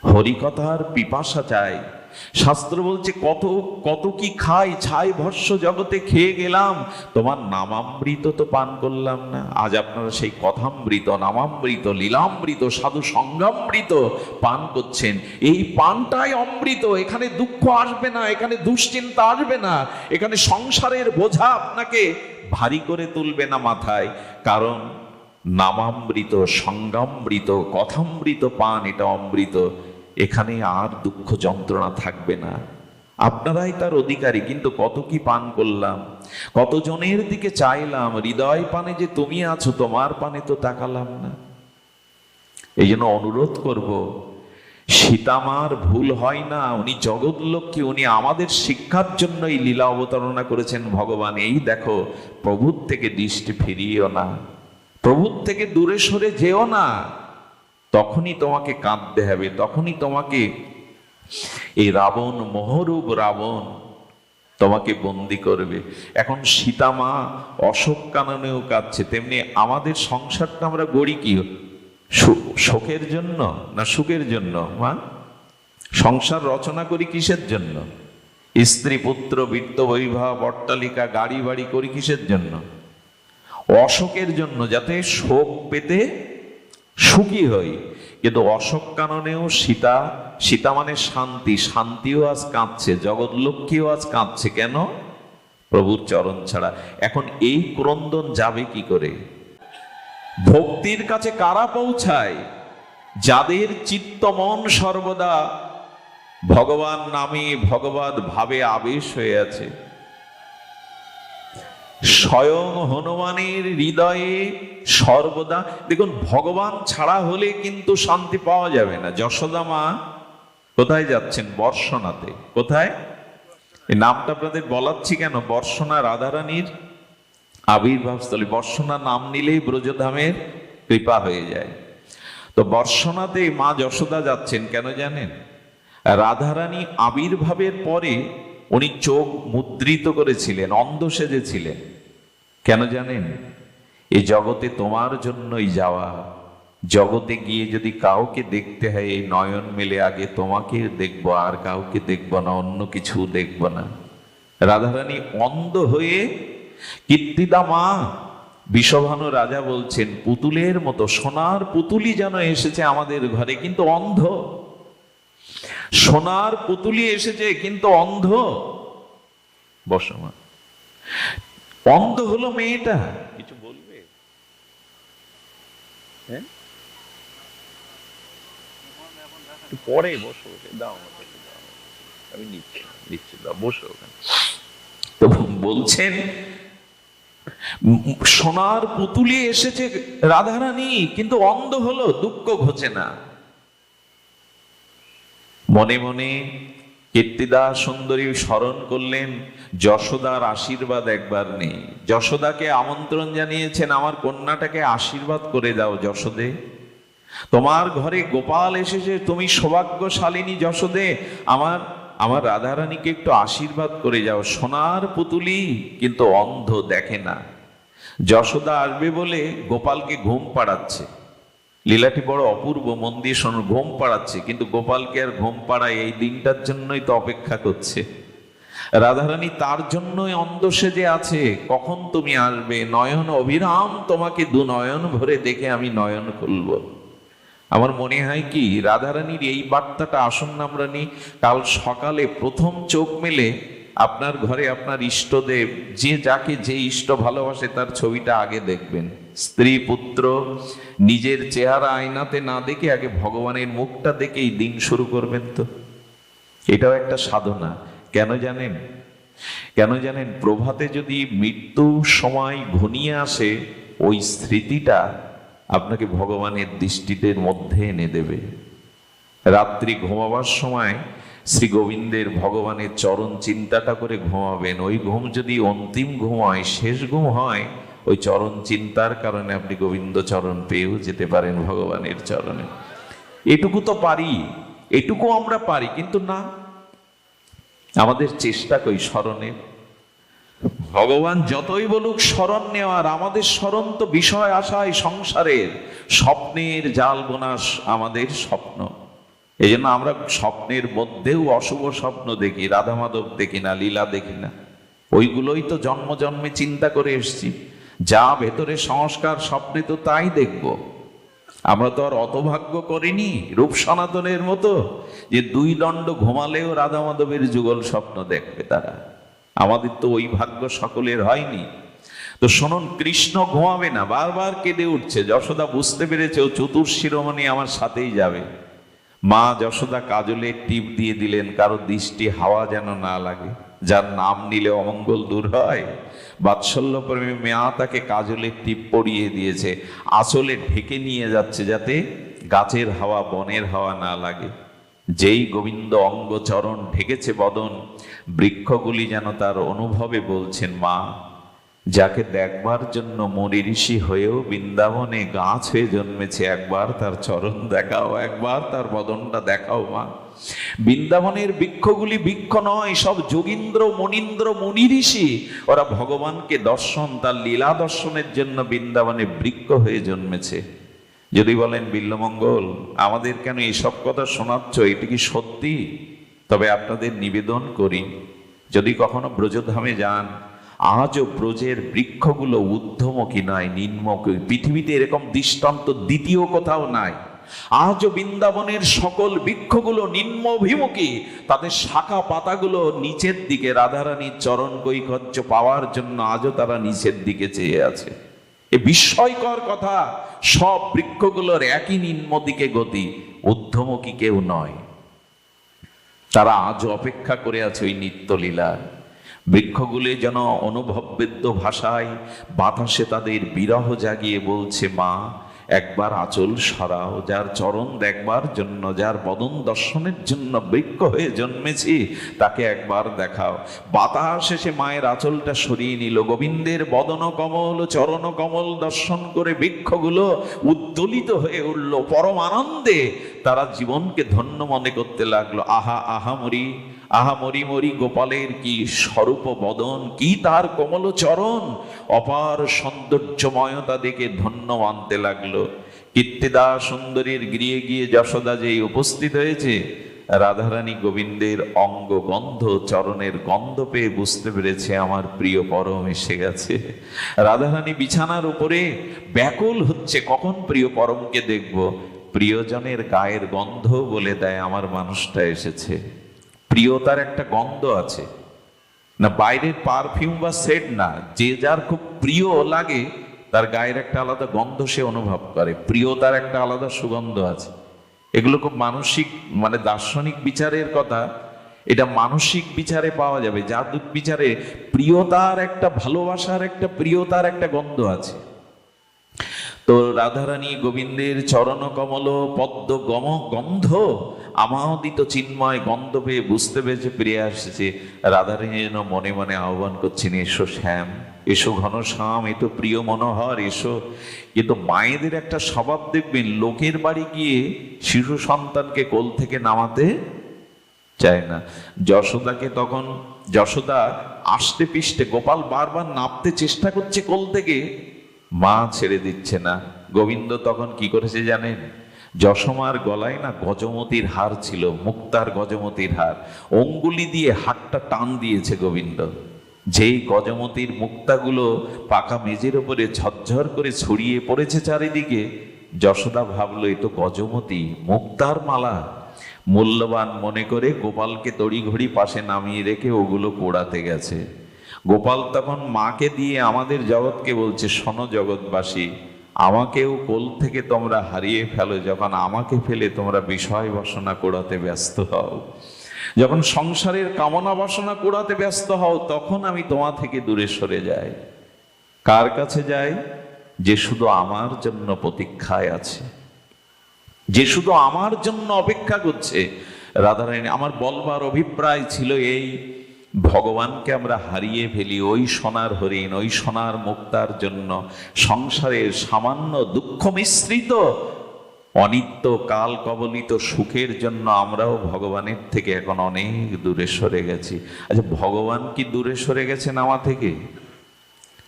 হরিকথার পিপাসা চাই। শাস্ত্র বলছে, কত কি খাই, ছাই ভস্য জগতে খেয়ে গেলাম, তোমার নামামৃত তো পান করলাম না। আজ আপনারা সেই কথামৃত, নামামৃত, লীলামৃত, সাধু সঙ্গামৃত পান করছেন। এই পানটাই অমৃত। এখানে দুঃখ আসবে না, এখানে দুশ্চিন্তা আসবে না, এখানে সংসারের বোঝা আপনাকে ভারী করে তুলবে না মাথায়। কারণ নামামৃত, সঙ্গামৃত, কথামৃত পান, এটা অমৃত। এখানে আর দুঃখ যন্ত্রণা থাকবে না। আপনারাই তার অধিকারী। কিন্তু কত কি পান করলাম, কতজনের দিকে চাইলাম, হৃদয় পানে যে তুমি আছো, তোমার পানে তো তাকালাম না। এই জন্য অনুরোধ করব, সীতামার ভুল হয় না। উনি জগৎলক্ষ্মী, উনি আমাদের শিক্ষার জন্য এই লীলা অবতারণা করেছেন ভগবান। এই দেখো, প্রভুর থেকে দৃষ্টি ফিরিও না, প্রভুর থেকে দূরে সরে যেও না। তখনই তোমাকে কাঁদতে হবে, তখনই তোমাকে এই রাবণ, মোহরূপ রাবণ তোমাকে বন্দি করবে। এখন সীতামা অশোক কাননেও কাঁদছে। তেমনি আমাদের সংসারটা আমরা গড়ি কি শোকের জন্য না সুখের জন্য? মা, সংসার রচনা করি কিসের জন্য? স্ত্রী পুত্র বৃত্ত বৈভব অট্টালিকা গাড়ি বাড়ি করি কিসের জন্য? অশোকের জন্য, যাতে শোক পেতে সুখী হই। কিন্তু অশোক কাননেও সীতা মানে শান্তিও আজ কাঁদছে, জগৎলক্ষ্মীও আজ কাঁদছে। কেন? প্রভুর চরণ ছাড়া। এখন এই ক্রন্দন যাবে কি করে? ভক্তির কাছে কারা পৌঁছায়? যাদের চিত্ত মন সর্বদা ভগবান নামে, ভগবত ভাবে আবেশ হয়ে আছে। স্বয়ং হনুমানের হৃদয়ে সর্বদা, দেখুন, ভগবান ছাড়া হলে কিন্তু শান্তি পাওয়া যাবে না। যশোদা মা কোথায় যাচ্ছেন? বর্ষনাতে। কোথায়? এই নামটা আপনাদের বলাচ্ছি কেন? বর্ষনা রাধারানীর আবির্ভাবস্থলী। বর্ষনা নাম নিলেই ব্রজধামের কৃপা হয়ে যায়। তো বর্ষনাতে মা যশোদা যাচ্ছেন কেন জানেন? রাধারানী আবির্ভাবের পরে উনি চোখ মুদ্রিত করেছিলেন, অন্ধ সেজেছিলেন। কেন জানেন? এই জগতে তোমার জন্যই যাওয়া, জগতে গিয়ে যদি কাউকে দেখতে হয় এই নয়ন মেলে আগে তোমাকে দেখবো, আর কাউকে দেখবো না, অন্য কিছু দেখবো না। রাধারানী অন্ধ হয়ে কীর্তিদা মা বিষভানু রাজা বলছেন পুতুলের মতো, সোনার পুতুলি যেন এসেছে আমাদের ঘরে, কিন্তু অন্ধ। সোনার পুতুলি এসেছে কিন্তু অন্ধ। বসো মা। অন্ধ হলো মেয়েটা। কিছু বলবে? হ্যাঁ, পরে বসো, দাও আমি নিচ্ছি দাও, বসো ওখানে। তো বলছেন সোনার পুতুলি এসেছে রাধারানী, কিন্তু অন্ধ হলো, দুঃখ ঘোচে না। মনে মনে কীর্তিদা সুন্দরী স্মরণ করলেন যশোদার আশীর্বাদ একবার নেই। যশোদাকে আমন্ত্রণ জানিয়েছেন, আমার কন্যাটাকে আশীর্বাদ করে দাও যশোদে, তোমার ঘরে গোপাল এসেছে, তুমি সৌভাগ্যশালিনী যশোদে, আমার রাধারানীকে একটু আশীর্বাদ করে যাও। সোনার পুতুলি কিন্তু অন্ধ, দেখে না। যশোদা আসবে বলে গোপালকে ঘুম পাড়াচ্ছে। লীলাটি বড় অপূর্ব, মন দিয়ে শোনো। ঘুম পাড়াচ্ছে, কিন্তু গোপালকে আর ঘুম পাড়ায় এই দিনটার জন্যই তো অপেক্ষা করছে। রাধারানী তার জন্যই অন্ধ সেজে আছে, কখন তুমি আসবে, নয়ন অবিরাম তোমাকে দু নয়ন ভরে দেখে আমি নয়ন খুলব। আমার মনে হয় কি রাধারানীর এই বার্তাটা আসন্ন আমরা নি। কাল সকালে প্রথম চোখ মেলে আপনার ঘরে আপনার ইষ্টদেব, যে যাকে যে ইষ্ট ভালোবাসে তার ছবিটা আগে দেখবেন। স্ত্রী পুত্র নিজের চেহারা আয়নাতে না দেখে আগে ভগবানের মুখটা দেখেই দিন শুরু করবেন। তো এটাও একটা সাধনা। কেন জানেন? কেন জানেন? প্রভাতে যদি মৃত্যু সময় ঘনিয়ে আসে, ওই স্মৃতিটা আপনাকে ভগবানের দৃষ্টিতে মধ্যে এনে দেবে। রাত্রি ঘুমাবার সময় শ্রী গোবিন্দের ভগবানের চরণ চিন্তাটা করে ঘুমাবেন। ওই ঘুম যদি অন্তিম ঘুম হয়, শেষ ঘুম হয়, ওই চরণ চিন্তার কারণে আপনি গোবিন্দ চরণ পেয়েও যেতে পারেন ভগবানের চরণে। এটুকু তো পারি, এটুকু আমরা পারি, কিন্তু না, আমাদের চেষ্টা কই স্মরণে। ভগবান যতই বলুক স্মরণ নেওয়ার, আমাদের স্মরণ তো বিষয় আশায় সংসারের, স্বপ্নের জাল বোনাস আমাদের স্বপ্ন। এই জন্য আমরা স্বপ্নের মধ্যেও অশুভ স্বপ্ন দেখি, রাধা মাধব দেখি না, লীলা দেখি না। ওইগুলোই তো জন্ম জন্মে চিন্তা করে এসছি। যা ভেতরে সংস্কার, স্বপ্নে তো তাই দেখব। আমরা তো আর অতভাগ্য করিনি রূপ সনাতনের মতো যে দুই দণ্ড ঘুমালেও রাধা মাধবের যুগল স্বপ্ন দেখবে তারা। আমাদের তো ওই ভাগ্য সকলের হয়নি। তো শুনুন, কৃষ্ণ ঘুমাবে না, বারবার কেঁদে উঠছে। যশোদা বুঝতে পেরেছে ও চতুর শিরোমণি আমার সাথেই যাবে। মা যশোদা কাজলের টিপ দিয়ে দিলেন, কারো দৃষ্টি হাওয়া যেন না লাগে। যার নাম নিলে অমঙ্গল দূর হয়, বাৎসল্য প্রেমী মেয়া তাকে কাজলের টিপ পরিয়ে দিয়েছে, আঁচলে ঢেকে নিয়ে যাচ্ছে যাতে গাছের হাওয়া বনের হাওয়া না লাগে। যেই গোবিন্দ অঙ্গ চরণ ঢেকেছে বদন, বৃক্ষগুলি যেন তার অনুভবে বলছেন, মা যাকে দেখবার জন্য মুনি ঋষি হয়েও বৃন্দাবনে গাছ হয়ে জন্মেছে, একবার তার চরণ দেখাও, একবার তার বদনটা দেখাও মা। বৃন্দাবনের বৃক্ষগুলি বৃক্ষ নয়, সব যোগীন্দ্র মনীন্দ্র মুনি ঋষি। ওরা ভগবানকে দর্শন, তার লীলা দর্শনের জন্য বৃন্দাবনে বৃক্ষ হয়ে জন্মেছে। যদি বলেন বিল্লমঙ্গল আমাদের কেন এসব কথা শোনাচ্ছ, এটা কি সত্যি? তবে আপনাদের নিবেদন করি, যদি কখনো ব্রজধামে যান, আজও ব্রজের বৃক্ষগুলো ঊর্ধ্বমুখী নয়, নিম্নমুখী। পৃথিবীতে এরকম দৃষ্টান্ত দ্বিতীয় কোথাও নাই। আজও বৃন্দাবনের সকল বৃক্ষগুলো নিম্নভিমুখী, তাদের শাখা পাতাগুলো নিচের দিকে। রাধারানীর চরণ কৈকর্য পাওয়ার জন্য আজও তারা নিচের দিকে চেয়ে আছে। এ বিস্ময়কর কথা। সব বৃক্ষগুলোর একই নিম্ন দিকে গতি, ঊর্ধ্বমুখী কেউ নয়। তারা আজও অপেক্ষা করে আছে ওই নিত্যলীলা। বৃক্ষগুলি যেন অনুভববেদ্য ভাষায় বাতাসে তাদের বিরহ জাগিয়ে বলছে, মা একবার আঁচল সরাও, যার চরণ দেখবার জন্য, যার বদন দর্শনের জন্য বৃক্ষ হয়ে জন্মেছি, তাকে একবার দেখাও। বাতাস এসে মায়ের আঁচলটা সরিয়ে নিল। গোবিন্দের বদন কমল, চরণ কমল দর্শন করে বৃক্ষগুলো উদ্দোলিত হয়ে উঠল। পরম আনন্দে তারা জীবনকে ধন্য মনে করতে লাগলো। আহা আহা মরি, আহা মরি মরি, গোপালের কি স্বরূপ বদন, কি তার কমল চরণ, অপার সৌন্দর্যময়তা দেখে ধন্য মানতে লাগলো। কীর্তিদা সুন্দরীর গৃহে গিয়ে যশোদা যেই উপস্থিত হয়েছে, রাধারানী গোবিন্দের অঙ্গ গন্ধ, চরণের গন্ধ পেয়ে বুঝতে পেরেছে আমার প্রিয় পরম এসে গেছে। রাধারানী বিছানার উপরে ব্যাকুল হচ্ছে, কখন প্রিয় পরমকে দেখব। প্রিয়জনের গায়ের গন্ধ বলে দেয় আমার মানুষটা এসেছে। প্রিয়তার একটা গন্ধ আছে না, বাইরের পারফিউম বা সেট না, যে যার খুব প্রিয় লাগে তার গায়ের একটা আলাদা গন্ধ সে অনুভব করে, প্রিয়তার একটা আলাদা সুগন্ধ আছে। এগুলো খুব মানসিক, মানে দার্শনিক বিচারের কথা, এটা মানসিক বিচারে পাওয়া যাবে। জাদুক বিচারে প্রিয়তার একটা, ভালোবাসার একটা, প্রিয়তার একটা গন্ধ আছে। তো রাধারানী গোবিন্দের চরণ কমল পদ্ম গন্ধ আমাদিত চিন্ময় গন্ধ পেয়ে বুঝতে পেরেছে প্রিয়া এসেছে। রাধারানী যেন মনে মনে আহ্বান করছেন, এসো শ্যাম, এসো ঘনশ্যাম, এ তো প্রিয় মনোহর, এসো। কিন্তু মায়েদের একটা স্বভাব দেখবেন, লোকের বাড়ি গিয়ে শিশু সন্তানকে কোল থেকে নামাতে চায় না। যশোদাকে তখন, যশোদা আষ্টে পিষ্টে, গোপাল বারবার নামতে চেষ্টা করছে কোল থেকে, মা ছেড়ে দিচ্ছে না। গোবিন্দ তখন কি করেছে জানেন? যশোমার গলায় না গজমতির হার ছিল, মুক্তার গজমতির হার, অঙ্গুলি দিয়ে হাতটা টান দিয়েছে গোবিন্দ। যেই গজমতির মুক্তাগুলো পাকা মেজের উপরে ঝরঝর করে ছড়িয়ে পড়েছে চারিদিকে, যশোদা ভাবলো এ তো গজমতি, মুক্তার মালা। মূল্যবান মনে করে গোপালকে তড়িঘড়ি পাশে নামিয়ে রেখে ওগুলো পোড়াতে গেছে। গোপাল তখন মাকে দিয়ে আমাদের জগৎকে বলছে, শোনো জগৎবাসী, আমাকেও কোল থেকে তোমরা হারিয়ে ফেলো যখন আমাকে ফেলে তোমরা বিষয় বাসনা কুড়াতে ব্যস্ত হও, যখন সংসারের কামনা বাসনা কুড়াতে ব্যস্ত হও, তখন আমি তোমা থেকে দূরে সরে যাই। কার কাছে যাই? যে শুধু আমার জন্য প্রতীক্ষায় আছে, যে শুধু আমার জন্য অপেক্ষা করছে। রাধারানী, আমার বলবার অভিপ্রায় ছিল এই, ভগবানকে আমরা হারিয়ে ফেলি ওই সোনার হরিণ, ওই সোনার মুক্তার জন্য। সংসারের সামান্য দুঃখ মিশ্রিত অনিত্য কাল কবলিত সুখের জন্য আমরাও ভগবানের থেকে এখন অনেক দূরে সরে গেছি। আচ্ছা, ভগবান কি দূরে সরে গেছেন আমার থেকে?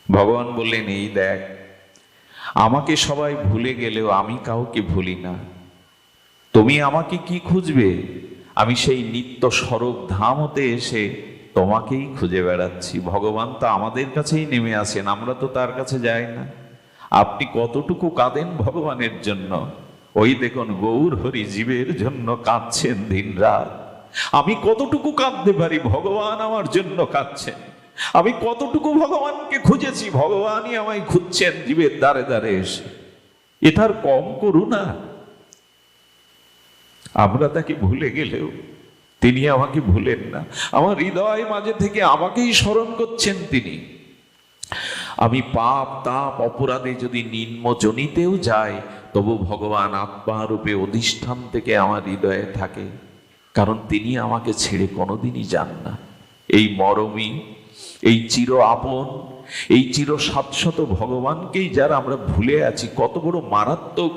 ভগবান বললেন, এই দেখ, আমাকে সবাই ভুলে গেলেও আমি কাউকে ভুলি না। তুমি আমাকে কি খুঁজবে? আমি সেই নিত্য স্বরূপ ধাম হতে এসে তোমাকেই খুঁজে বেড়াচ্ছি। ভগবান তো আমাদের কাছেই নেমে আসেন, আমরা তো তার কাছে যাই না। আপনি কতটুকু কাঁদেন ভগবানের জন্য? ওই দেখুন, গৌর হরি জীবের জন্য কাঁদছেন দিন রাত। আমি কতটুকু কাঁদতে পারি? ভগবান আমার জন্য কাঁদছেন। আমি কতটুকু ভগবানকে খুঁজেছি, ভগবানই আমায় খুঁজছেন জীবের দ্বারে দ্বারে এসে। এটার কম করুণা? আমরা তাকে ভুলে গেলেও তিনি আমাকে ভুলেন না। আমার হৃদয় মাঝে থেকে আমাকেই স্মরণ করছেন তিনি। আমি পাপ তাপ অপরাধে যদি নিম্নজনিতেও যাই, তবু ভগবান আত্মারূপে অধিষ্ঠান থেকে আমার হৃদয়ে থাকে, কারণ তিনি আমাকে ছেড়ে কোনোদিনই যান না। এই মরমী, এই চির আপন, এই চির শাশ্বত ভগবানকেই যারা আমরা ভুলে আছি, কত বড় মারাত্মক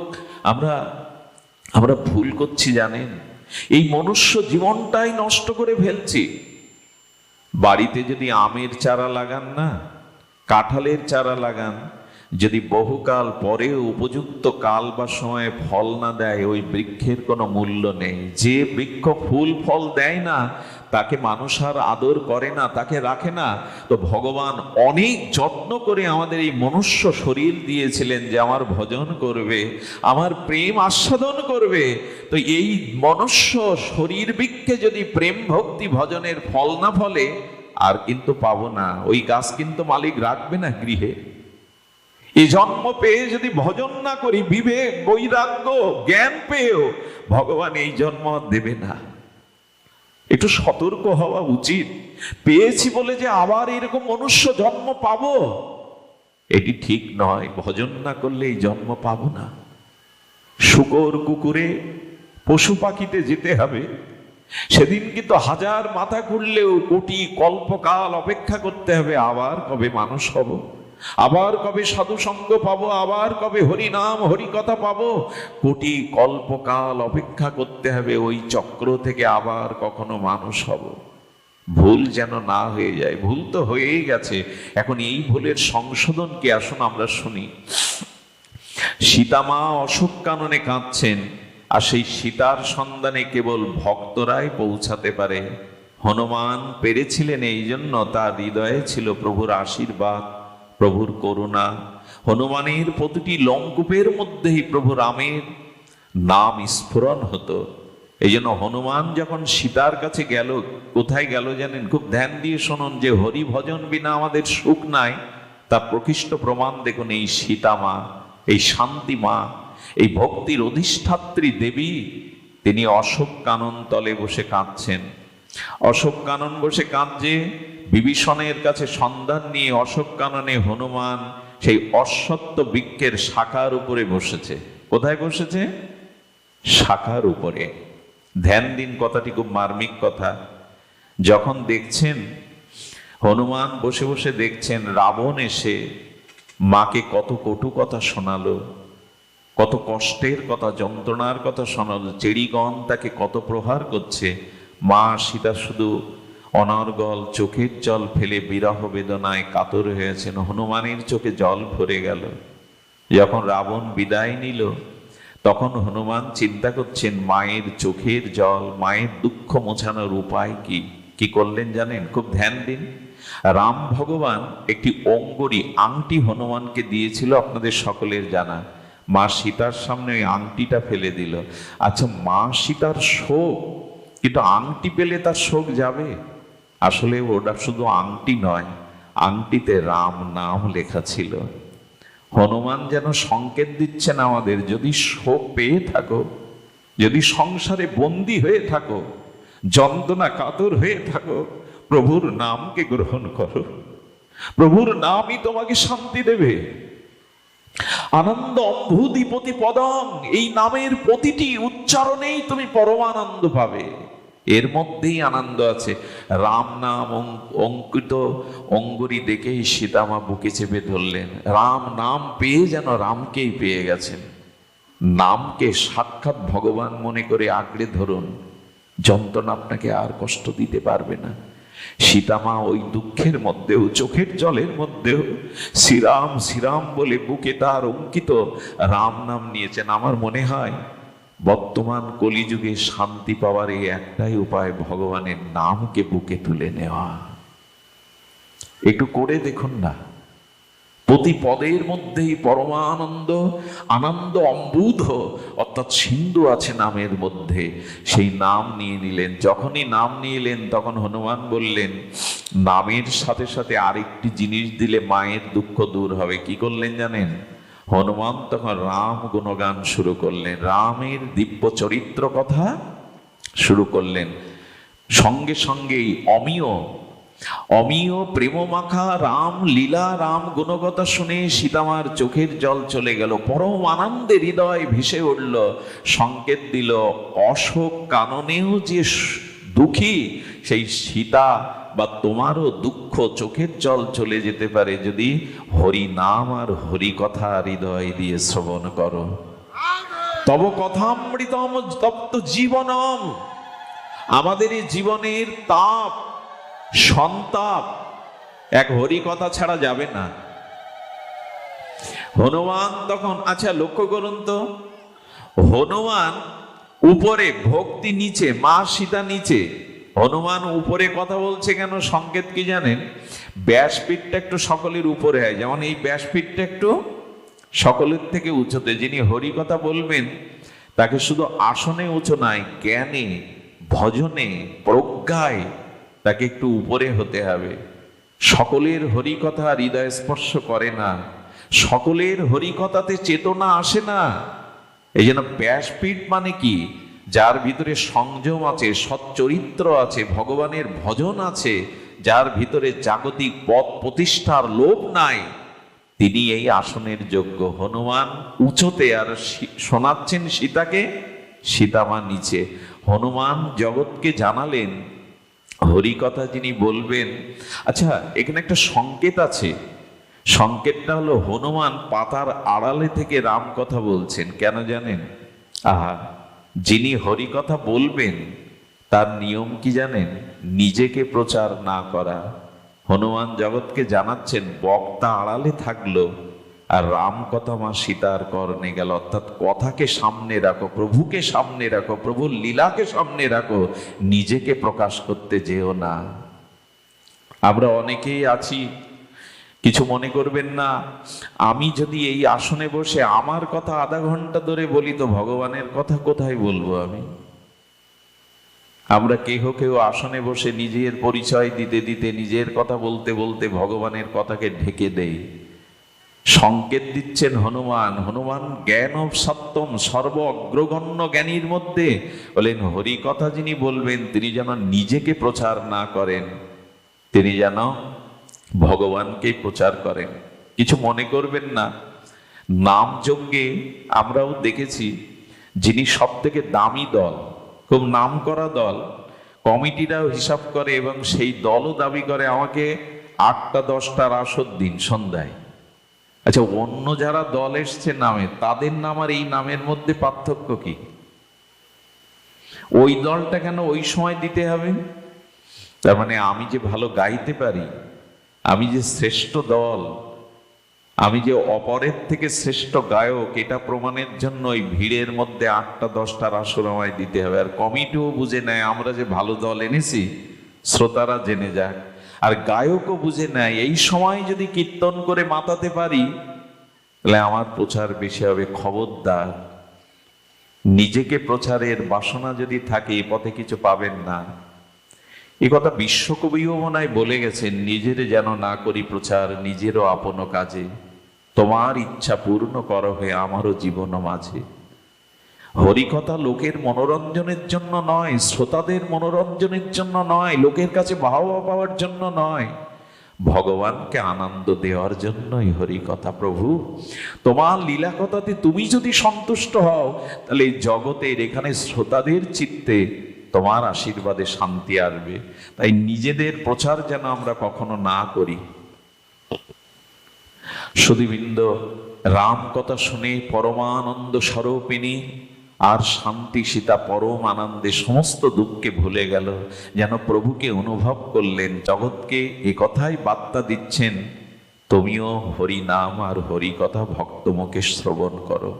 আমরা ভুল করছি জানেন? এই মনুষ্য জীবনটাই নষ্ট করে ফেলছি। বাড়িতে যদি আমের চারা লাগান না, কাঁঠালের চারা লাগান, যদি বহুকাল পরেও উপযুক্ত কাল বা সময়ে ফল না দেয়, ওই বৃক্ষের কোনো মূল্য নেই। যে বৃক্ষ ফুল ফল দেয় না, তাকে মানুষ আর আদর করে না, তাকে রাখে না। তো ভগবান অনেক যত্ন করে আমাদের এই মনুষ্য শরীর দিয়েছিলেন যে আমার ভজন করবে, আমার প্রেম আস্বাদন করবে। তো এই মনুষ্য শরীর বৃক্ষে যদি প্রেম ভক্তি ভজনের ফল না ফলে, আর কিন্তু পাবো না। ওই গাছ কিন্তু মালিক রাখবে না গৃহে। এই জন্ম পেয়ে যদি ভজন না করি, বিবেক বৈরাগ্য জ্ঞান পেয়েও ভগবান এই জন্ম দেবে না। একটু সতর্ক হওয়া উচিত। পেয়েছি বলে যে আবার এরকম মনুষ্য জন্ম পাবো, এটি ঠিক নয়। ভজন না করলে এই জন্ম পাবো না। শুকর কুকুরে পশু পাখিতে যেতে হবে। সেদিন কিন্তু হাজার মাথা ঘুরলেও কোটি কল্পকাল অপেক্ষা করতে হবে, আবার কবে মানুষ হব, আবার কবে সাধু সঙ্গ পাবো, আবার কবে হরি নাম হরি কথা পাবো। কোটি কল্পকাল অপেক্ষা করতে হবে ওই চক্র থেকে আবার কখনো মানুষ হব। ভুল যেন না হয়ে যায়। ভুল তো হয়েই গেছে, এখন এই ভুলের সংশোধন কি আসুন আমরা শুনি। সীতামা অশোক কাননে কাঁদছেন, আর সেই সীতার সন্ধানে কেবল ভক্তরাই পৌঁছাতে পারে। হনুমান পেরেছিলেন, এই জন্য তার হৃদয়ে ছিল প্রভুর আশীর্বাদ, প্রভুর করুণা। হনুমানের প্রতিটি লঙ্কুপের মধ্যেই প্রভু রামের নাম স্ফুরণ হতো। এই জন্য হনুমান যখন সীতার কাছে গেল, কোথায় গেল জানেন? খুব ধ্যান দিয়ে শুনুন, যে হরি ভজন বিনা আমাদের সুখ নাই, তার প্রকৃষ্ট প্রমাণ দেখুন এই সীতামা, এই শান্তি মা, এই ভক্তির অধিষ্ঠাত্রী দেবী। তিনি অশোক কানন তলে বসে কাঁদছেন। অশোক কানন বসে কাঁদছে, বিভীষণের কাছে সন্ধান নিয়ে অশোক কাননে হনুমান সেই অশ্বত্থ বৃক্ষের শাখার উপরে বসেছে। কোথায় বসেছে? শাখার উপরে। ধ্যান দিন, কথাটি খুব মার্মিক কথা। যখন দেখছেন হনুমান বসে বসে দেখছেন রাবণ এসে মাকে কত কটু কথা শোনালো, কত কষ্টের কথা, যন্ত্রণার কথা শোনালো, চেড়িগণ তাকে কত প্রহার করছে, মা সীতা শুধু অনর্গল চোখের জল ফেলে বিরহ বেদনায় কাতর হয়েছেন। হনুমানের চোখে জল ভরে গেল। যখন রাবণ বিদায় নিল, তখন হনুমান চিন্তা করছেন মায়ের চোখের জল, মায়ের দুঃখ মোছানোর উপায় কি। কি করলেন জানেন? খুব ধ্যান দিন। রাম ভগবান একটি অঙ্গুরি আংটি হনুমানকে দিয়েছিল, আপনাদের সকলের জানা। মা সীতার সামনে ওই আংটিটা ফেলে দিল। আচ্ছা, মা সীতার শোক, কিন্তু আংটি পেলে তার শোক যাবে? আসলে ওটা শুধু আংটি নয়, আংটিতে রাম নাম লেখা ছিল। হনুমান যেন সংকেত দিচ্ছেন আমাদের, যদি শোক পেয়ে থাকো, যদি সংসারে বন্দী হয়ে থাকো, যন্ত্রণা কাতর হয়ে থাকো, প্রভুর নামকে গ্রহণ করো। প্রভুর নামই তোমাকে শান্তি দেবে। আনন্দ অম্ভুধিপতি পদম, এই নামের প্রতিটি উচ্চারণেই তুমি পরমানন্দ পাবে। এর মধ্যেই আনন্দ আছে। রাম নাম অঙ্কিত অঙ্গুরি দেখেই সীতামা বুকে চেপে ধরলেন। রাম নাম পেয়ে যেন রামকেই পেয়ে গেছেন। নামকে সাক্ষাৎ ভগবান মনে করে আঁকড়ে ধরুন, যন্ত্রণা আপনাকে আর কষ্ট দিতে পারবে না। সীতামা ওই দুঃখের মধ্যেও, চোখের জলের মধ্যেও শ্রীরাম শ্রীরাম বলে বুকে তার অঙ্কিত রাম নাম নিয়েছেন। আমার মনে হয় বর্তমান কলিযুগে শান্তি পাওয়ার এই একটাই উপায়, ভগবানের নামকে বুকে তুলে নেওয়া। একটু করে দেখুন না, প্রতি পদের মধ্যেই পরমানন্দ, আনন্দ অম্বুধ অর্থাৎ সিন্ধু আছে নামের মধ্যে। সেই নাম নিয়ে নিলেন। যখনই নাম নিলেন, তখন হনুমান বললেন, নামের সাথে সাথে আরেকটি জিনিস দিলে মায়ের দুঃখ দূর হবে। কি করলেন জানেন? হনুমান তখন রাম গুণগান শুরু করলেন, রামের দিব্য চরিত্র কথা শুরু করলেন। সঙ্গে সঙ্গেই অমিয় প্রেম মাখা রাম লীলা, রাম গুণকথা শুনে সীতামার চোখের জল চলে গেল। পরম আনন্দে হৃদয় ভেসে উঠল। সংকেত দিল, অশোক কাননেও যে দুঃখী, সেই সীতা বা তোমারও দুঃখ, চোখের জল চলে যেতে পারে যদি হরি নাম আর হরি কথা হৃদয় দিয়ে শ্রবণ করো। তব কথামৃতম তপ্ত জীবনম। আমাদের এই জীবনের তাপ, সন্তাপ এক হরি কথা ছাড়া যাবে না। হনুমান তখন, আচ্ছা লক্ষ্য করুন তো, হনুমান উপরে, ভক্তি নিচে, মা সীতা নিচে, হনুমান উপরে কথা বলছে কেন? সংকেত কি জানেন? ব্যাসপীঠটা একটু সকলের উপরে হয়, যেমন এই ব্যাসপীঠটা একটু সকলের থেকে উঁচুতে। যিনি হরি কথা বলবেন তাকে শুধু আসনে উঁচু নয়, জ্ঞানে, ভজনে, প্রজ্ঞায় তাকে একটু উপরে হতে হবে। সকলের হরি কথা হৃদয় স্পর্শ করে না, সকলের হরি কথাতে চেতনা আসে না। এই জন্য ব্যাসপীঠ মানে কি? যার ভিতরে সংযম আছে, সচ্চরিত্র আছে, ভগবানের ভজন আছে, যার ভিতরে জাগতিক পদ প্রতিষ্ঠার লোভ নাই, তিনি এই আসনের যোগ্য। হনুমান উঁচুতে আর শোনাচ্ছেন সীতাকে, সীতামা নিচে। হনুমান জগৎকে জানালেন হরি কথা যিনি বলবেন। আচ্ছা, এখানে একটা সংকেত আছে। সংকেতটা হলো হনুমান পাতার আড়ালে থেকে রাম কথা বলছেন। কেন জানেন? যিনি হরি কথা বলবেন তার নিয়ম কি জানেন? নিজেকে প্রচার না করা। হনুমান জগৎকে জানাচ্ছেন বক্তা আড়ালে থাকলো আর রাম কথা মা সীতার কর্ণে গেল। অর্থাৎ কথাকে সামনে রাখো, প্রভুকে সামনে রাখো, প্রভুর লীলাকে সামনে রাখো, নিজেকে প্রকাশ করতে যেও না। আমরা অনেকেই আছি, কিছু মনে করবেন না, আমি যদি এই আসনে বসে আমার কথা আধা ঘন্টা ধরে বলি তো ভগবানের কথা কোথায় বলবো আমি? আমরা কেহ কেউ আসনে বসে নিজের পরিচয় দিতে দিতে, নিজের কথা বলতে বলতে ভগবানের কথাকে ঢেকে দেই। সংকেত দিচ্ছেন হনুমান। হনুমান জ্ঞান সত্যম, সর্ব অগ্রগণ্য জ্ঞানীর মধ্যে বলেন হরি কথা যিনি বলবেন তিনি যেন নিজেকে প্রচার না করেন, তিনি যেন ভগবানকে প্রচার করেন। কিছু মনে করবেন না, নাম যজ্ঞে আমরাও দেখেছি যিনি সব থেকে দামি দল, খুব নাম করা দল, কমিটিরাও হিসাব করে এবং সেই দলও দাবি করে আমাকে 8টা 10টার আসর দিন সন্ধ্যায়। আচ্ছা, অন্য যারা দল এসছে নামে, তাদের নাম আর এই নামের মধ্যে পার্থক্য কি? ওই দলটা কেন ওই সময় দিতে হবে? তার মানে আমি যে ভালো গাইতে পারি, আমি যে শ্রেষ্ঠ দল, আমি যে অপরের থেকে শ্রেষ্ঠ গায়ক, এটা প্রমাণের জন্য ওই ভিড়ের মধ্যে 8টা 10টার আসর আমায় দিতে হবে। আর কমিটিও বুঝে নেয় আমরা যে ভালো দল এনেছি, শ্রোতারা জেনে যাক। আর গায়কও বুঝে নেয় এই সময় যদি কীর্তন করে মাতাতে পারি তাহলে আমার প্রচার বেশি হবে। খবরদার, নিজেকে প্রচারের বাসনা যদি থাকে এ পথে কিছু পাবেন না। এ কথা বিশ্বকবিও মনে হয় বলে গেছেন, নিজের যেন না করি প্রচার, নিজেরও আপন কাজে, তোমার ইচ্ছা পূর্ণ কর হে আমারও জীবন মাঝে। হরিকথা লোকের মনোরঞ্জনের জন্য নয়, শ্রোতাদের মনোরঞ্জনের জন্য নয়, লোকের কাছে বাহবা পাওয়ার জন্য নয়, ভগবানকে আনন্দ দেওয়ার জন্যই হরিকথা। প্রভু তোমার লীলা কথাতে তুমি যদি সন্তুষ্ট হও তাহলে এই জগতের এখানে শ্রোতাদের চিত্তে তোমার আশীর্বাদে শান্তি আসবে। তাই নিজেদের প্রচার যেন আমরা কখনো না করি। সুধীবৃন্দ, রাম কথা শুনে পরমানন্দ স্বরূপিণী আর শান্তি সীতা পরম আনন্দে সমস্ত দুঃখকে ভুলে গেল, যেন প্রভুকে অনুভব করলেন। জগৎকে এ কথাই বার্তা দিচ্ছেন, তুমিও হরি নাম আর হরি কথা ভক্ত মুখে শ্রবণ করো,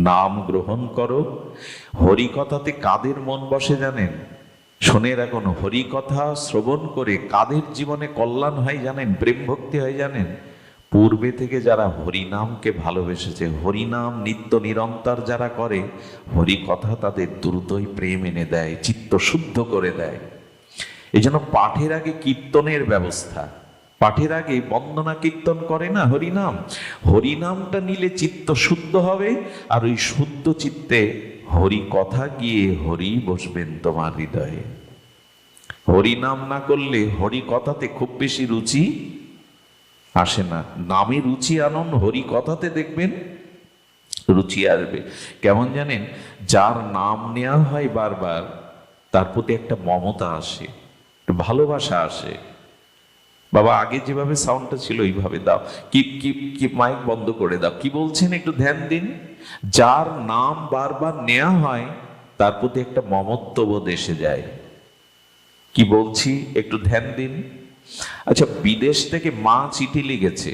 নাম গ্রহণ করো। হরি কথাতে কাদের মন বসে জানেন? শুনে রাখুন, হরি কথা শ্রবণ করে কাদের জীবনে কল্যাণ হয় জানেন, প্রেম ভক্তি হয় জানেন? পূর্বে থেকে যারা হরিনামকে ভালোবেসেছে, হরিনাম নিত্য নিরন্তর যারা করে, হরি কথা তাদের দ্রুতই প্রেম এনে দেয়, চিত্ত শুদ্ধ করে দেয়। এই জন্য পাঠের আগে কীর্তনের ব্যবস্থা। পাঠের আগে বন্দনা কীর্তন করে না হরিনাম, হরিনামটা নিলে চিত্ত শুদ্ধ হবে, আর ওই শুদ্ধ চিত্তে হরি কথা গিয়ে হরি বসবেন তোমার হৃদয়ে। হরিনাম না করলে হরি কথাতে খুব বেশি রুচি আসে না। নামে রুচি আনন্দ, হরি কথাতে দেখবেন রুচি আসবে। কেমন জানেন? যার নাম নেওয়া হয় বারবার, তার প্রতি একটা মমতা আসে, ভালোবাসা আসে। বাবা আগে যেভাবে সাউন্ডটা ছিল ওইভাবে দাও, কিপ কিপ কিপ, মাইক বন্ধ করে দাও, কি বলছেন একটু ধ্যান দিন। যার নাম বারবার নেওয়া হয় তার প্রতি একটা মমত্ববোধ এসে যায়। কি বলছি একটু ধ্যান দিন। আচ্ছা, বিদেশ থেকে মা চিঠি লিখেছে,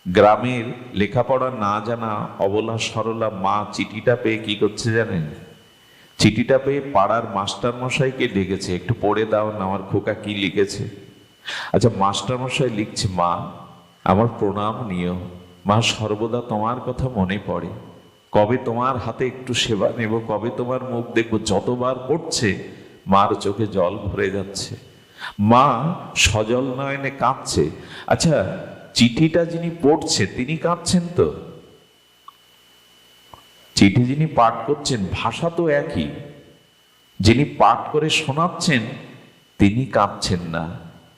গ্রামের লেখাপড়া না জানা অবলা সরলা মা চিঠিটা পেয়ে কি করছে জানেন? চিঠিটা পেয়ে পাড়ার মাস্টার মশাইকে ডেকেছে, একটু পড়ে দাও না আমার খোকা কি লিখেছে। আচ্ছা, মাস্টার মশাই লিখছে, মা আমার প্রণাম নিও, মা সর্বদা তোমার কথা মনে পড়ে, কবে তোমার হাতে একটু সেবা নেব, কবে তোমার মুখ দেখবো। যতবার পড়ছে মার চোখে জল ভরে যাচ্ছে, মা সজল নয়নে কাঁদছে। আচ্ছা, চিঠিটা যিনি পড়ছে তিনি কাঁদছেন তো? চিঠি যিনি পাঠ করছেন ভাষা তো একই, যিনি পাঠ করে শোনাচ্ছেন তিনি কাঁদছেন না,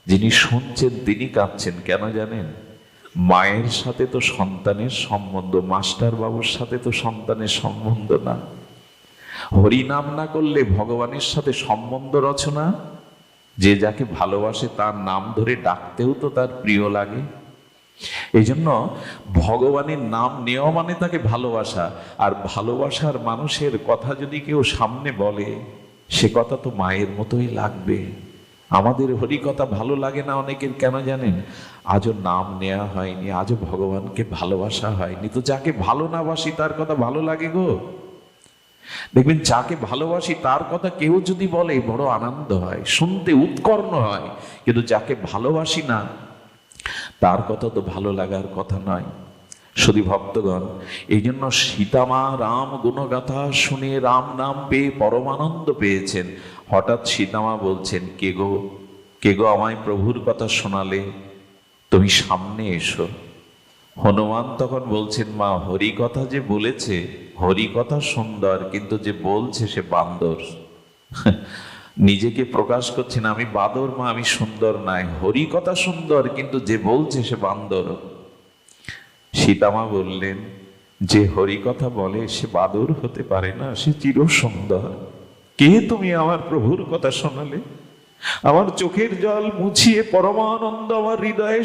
যিনি শুনছেন তিনি কাঁদছেন। কেন জানেন? মায়ের সাথে তো সন্তানের সম্বন্ধ, মাস্টার বাবুর সাথে তো সন্তানের সম্বন্ধ না। হরিনাম না করলে ভগবানের সাথে সম্বন্ধ রচনা, যে যাকে ভালোবাসে তার নাম ধরে ডাকতেও তো তার প্রিয় লাগে। এই জন্য ভগবানের নাম নেওয়া মানে তাকে ভালোবাসা, আর ভালোবাসার মানুষের কথা যদি কেউ সামনে বলে সে কথা তো মায়ের মতোই লাগবে। আমাদের হরি কথা ভালো লাগে না অনেকের, কেন জানেন? আজও নাম নেওয়া হয়নি, আজও ভগবানকে ভালোবাসা হয়নি। তো যাকে ভালো না বাসি তার কথা ভালো লাগে গো? দেখবেন যাকে ভালোবাসি তার কথা কেউ যদি বলে বড় আনন্দ হয়, শুনতে উৎকর্ণ হয়। কিন্তু যাকে ভালোবাসি না তার কথা তো ভালো লাগার কথা নয়। শুধু ভক্তগণ, এই জন্য সীতামা রাম গুণগাথা শুনে রাম নাম পেয়ে পরমানন্দ পেয়েছেন। হঠাৎ সীতামা বলছেন, কে গো, কে গো আমায় প্রভুর কথা শোনালে, তুমি সামনে এসো। হনুমান তখন বলছেন, মা হরি কথা যে বলেছে, হরি কথা সুন্দর, কিন্তু যে বলছে সে বান্দর। নিজেকে প্রকাশ করছেন, আমি বাদর মা, আমি সুন্দর নাই। হরি কথা সুন্দর, কিন্তু যে বলছে সে বান্দর। সীতামা বললেন, যে হরি কথা বলে সে বাদর হতে পারে না, সে চির সুন্দর। কে তুমি আমার প্রভুর কথা শোনালে? আমার চোখের জল মুছিয়ে পরমানন্দ আমার হৃদয়ে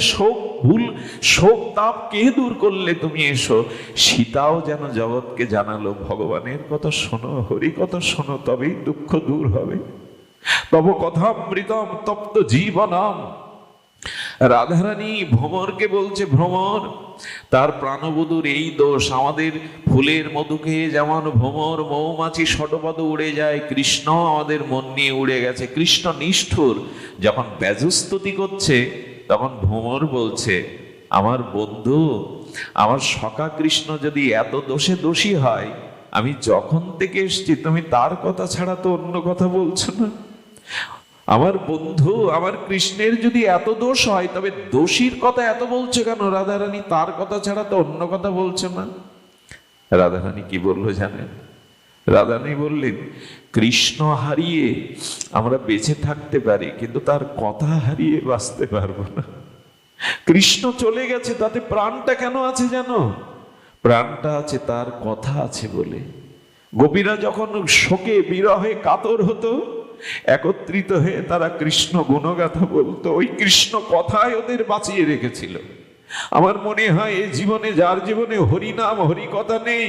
শোক তাপ কে দূর করলে তুমি এসো। সীতাও যেন জগৎকে জানালো, ভগবানের কথা শোনো, হরি কথা শোনো, তবেই দুঃখ দূর হবে। তব কথামৃতম তপ্ত জীবনম। রাধারানী ভ্রমরকে বলছে, ভ্রমর, তার প্রাণবধূর এই দোষ। আমাদের ফুলের মধু খেয়ে যেমন ভ্রমর মৌমাছি শতপদ উড়ে যায়, কৃষ্ণ আমাদের মন নিয়ে উড়ে গেছে। কৃষ্ণ নিষ্ঠুর। যখন ব্যাজস্তুতি করছে তখন ভ্রমর বলছে, আমার বন্ধু, আমার সখা কৃষ্ণ যদি এত দোষে দোষী হয়, আমি যখন থেকে এসছি তুমি তার কথা ছাড়া তো অন্য কথা বলছো না। আমার বন্ধু, আমার কৃষ্ণের যদি এত দোষ হয়, তবে দোষীর কথা এত বলছো কেন রাধারানী? তার কথা ছাড়া তো অন্য কথা বলছো না। রাধারানী কি বললো জানেন? রাধারানী বললেন, কৃষ্ণ হারিয়ে আমরা বেঁচে থাকতে পারি, কিন্তু তার কথা হারিয়ে বাঁচতে পারবো না। কৃষ্ণ চলে গেছে, তাতে প্রাণটা কেন আছে জানো? প্রাণটা আছে তার কথা আছে বলে। গোপীরা যখন শোকে বিরহে কাতর হতো, একত্রিত হয়ে তারা কৃষ্ণ গুণগাথা বলতো। ওই কৃষ্ণ কথাই ওদের বাঁচিয়ে রেখেছিল। আমার মনে হয় এই জীবনে, যার জীবনে হরি নাম হরি কথা নেই,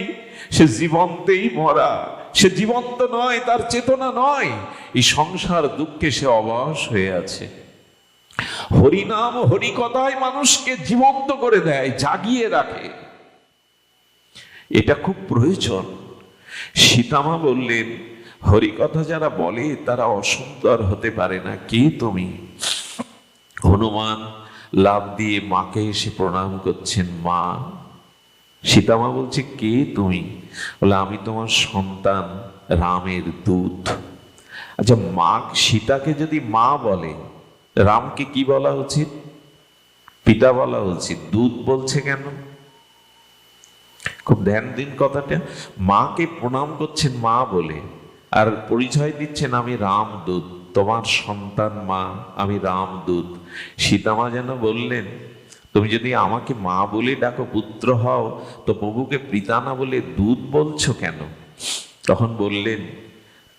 সে জীবন্তেই মরা। সে জীবন্ত নয়, তার চেতনা নয়। এই সংসার দুঃখে সে অবশ হয়ে আছে। হরি নাম হরি কথাই মানুষকে জীবন্ত করে দেয়, জাগিয়ে রাখে। এটা খুব প্রয়োজন। সীতামা বললেন, হরি কথা যারা বলে তারা অসুন্দর হতে পারে না। কে তুমি? হনুমান লাফ দিয়ে মাকে এসে প্রণাম করছেন, মা। সীতামা বলছে, কে তুমি? বলে, আমি তোমার সন্তান রামের দূত। আচ্ছা, মা সীতাকে যদি মা বলে, রামকে কি বলা উচিত? পিতা বলা উচিত। দূত বলছে কেন? খুব ধ্যান দিন কথাটা। মাকে প্রণাম করছেন মা বলে, আর পরিচয় দিচ্ছেন, আমি রামদূত, তোমার সন্তান মা, আমি রামদূত। সীতামা যেন বললেন, তুমি যদি আমাকে মা বলে ডাকো, পুত্র হও, তো প্রভুকে পিতা না বলে দূত বলছো কেন? তখন বললেন,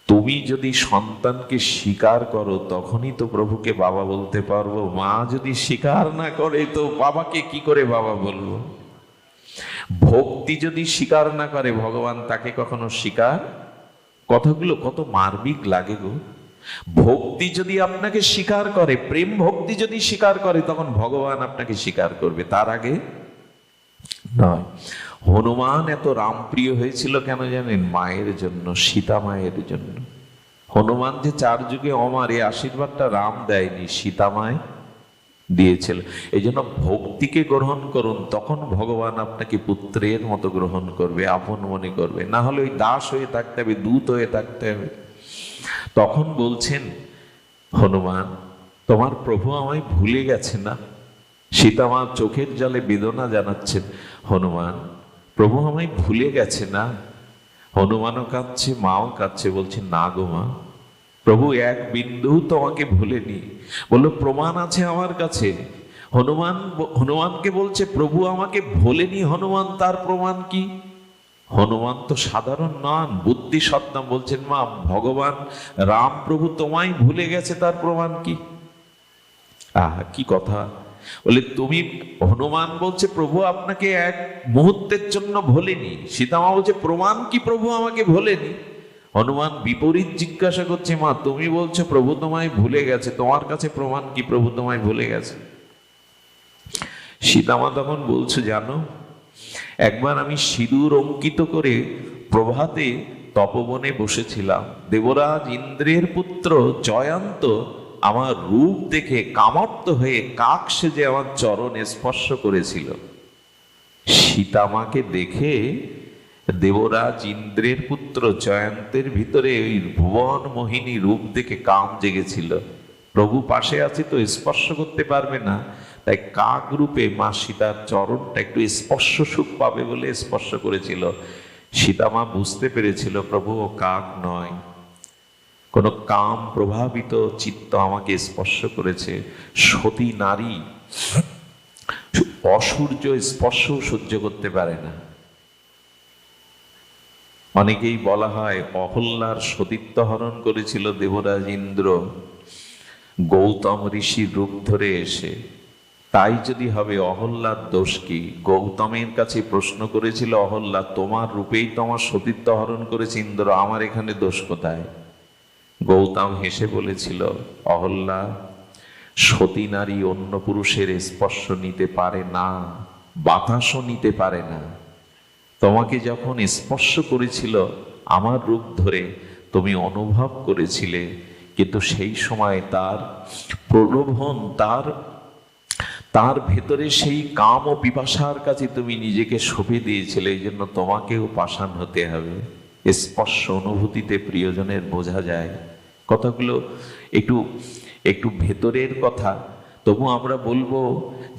তুমি যদি সন্তানকে স্বীকার করো তখনই তো প্রভুকে বাবা বলতে পারবো। মা যদি স্বীকার না করে তো বাবাকে কি করে বাবা বলবো? ভক্তি যদি স্বীকার না করে ভগবান তাকে কখনো স্বীকার? কথাগুলো কত মার্মিক লাগে গো। ভক্তি যদি আপনাকে স্বীকার করে, প্রেম ভক্তি যদি স্বীকার করে, তখন ভগবান আপনাকে স্বীকার করবে, তার আগে নয়। হনুমান এত রামপ্রিয় হয়েছিল কেন জানেন? মায়ের জন্য, সীতা মায়ের জন্য। হনুমান যে 4 যুগে অমর, এই আশীর্বাদটা রাম দেয়নি, সীতা মায় দিয়েছিল। এই জন্য ভক্তিকে গ্রহণ করুন, তখন ভগবান আপনাকে পুত্রের মতো গ্রহণ করবে, আপন মনে করবে। না হলে ওই দাস হয়ে থাকতে হবে, দূত হয়ে থাকতে হবে। তখন বলছেন হনুমান, তোমার প্রভু আমায় ভুলে গেছে না? সীতামা চোখের জলে বেদনা জানাচ্ছেন, হনুমান, প্রভু আমায় ভুলে গেছে না? হনুমানও কাঁদছে, মাও কাঁদছে, বলছে, না গো মা, প্রভু এক বিন্দু তোমাকে ভুলেনি। বললো, প্রমাণ আছে আমার কাছে। হনুমানকে বলছে, প্রভু আমাকে ভোলেনি। হনুমান, তার প্রমাণ কি? হনুমান তো সাধারণ নন, বুদ্ধি সত্তা। বলছেন, মা, ভগবান রাম প্রভু তোমায় ভুলে গেছে, তার প্রমাণ কি? কি কথা! বলে, তুমি, হনুমান বলছে, প্রভু আপনাকে এক মুহূর্তের জন্য ভোলেনি। সীতামা বলছে, প্রমাণ কি প্রভু আমাকে ভোলেনি? হনুমান বিপরীত জিজ্ঞাসা করছে, মা তুমি বলছো প্রভু তোমায় ভুলে গেছে, তোমার কাছে প্রমাণ কি প্রভু তোমায় ভুলে গেছে? সীতামা তখন বলছে, জানো একবার আমি সিঁদুর অঙ্কিত করে প্রভাতে তপবনে বসেছিলাম, দেবরাজ ইন্দ্রের পুত্র জয়ন্ত আমার রূপ দেখে কামর্ত হয়ে কাক সেজে আমার চরণে স্পর্শ করেছিল। সীতামাকে দেখে দেবরাজ ইন্দ্রের পুত্র জয়ন্তের ভিতরে ওই ভুবন মোহিনী রূপ দেখে কাম জেগেছিল। প্রভু পাশে আছে তো স্পর্শ করতে পারবে না, তাই কাক রূপে মা সীতার চরণটা একটু স্পর্শ সুখ পাবে বলে স্পর্শ করেছিল। সীতামা বুঝতে পেরেছিল প্রভু ও কাক নয়, কোন কাম প্রভাবিত চিত্ত আমাকে স্পর্শ করেছে। সতী নারী অসূর্য স্পর্শ সহ্য করতে পারে না। অনেকেই বলা হয় অহল্যার সতীত্ব হরণ করেছিল দেবরাজ ইন্দ্র গৌতম ঋষির রূপ ধরে এসে। তাই যদি হবে অহল্যার দোষ কি? গৌতমের কাছে প্রশ্ন করেছিল অহল্যা, তোমার রূপেই তো আমার সতীত্ব হরণ করেছে ইন্দ্র, আমার এখানে দোষ কোথায়? গৌতম হেসে বলেছিল, অহল্যা, সতী নারী অন্য পুরুষের স্পর্শ নিতে পারে না, বাতাসও নিতে পারে না। তোমাকে যখন স্পর্শ করেছিল আমার রূপ ধরে তুমি অনুভব করেছিলে, কিন্তু সেই সময় তার প্রলোভন, তার ভেতরে সেই কাম ও পিপাসার কাছে তুমি নিজেকে সঁপে দিয়েছিলে। এই জন্য তোমাকেও পাষাণ হতে হবে। স্পর্শ অনুভূতিতে প্রিয়জনের বোঝা যায়। কথাগুলো একটু একটু ভেতরের কথা, তবু আমরা বলবো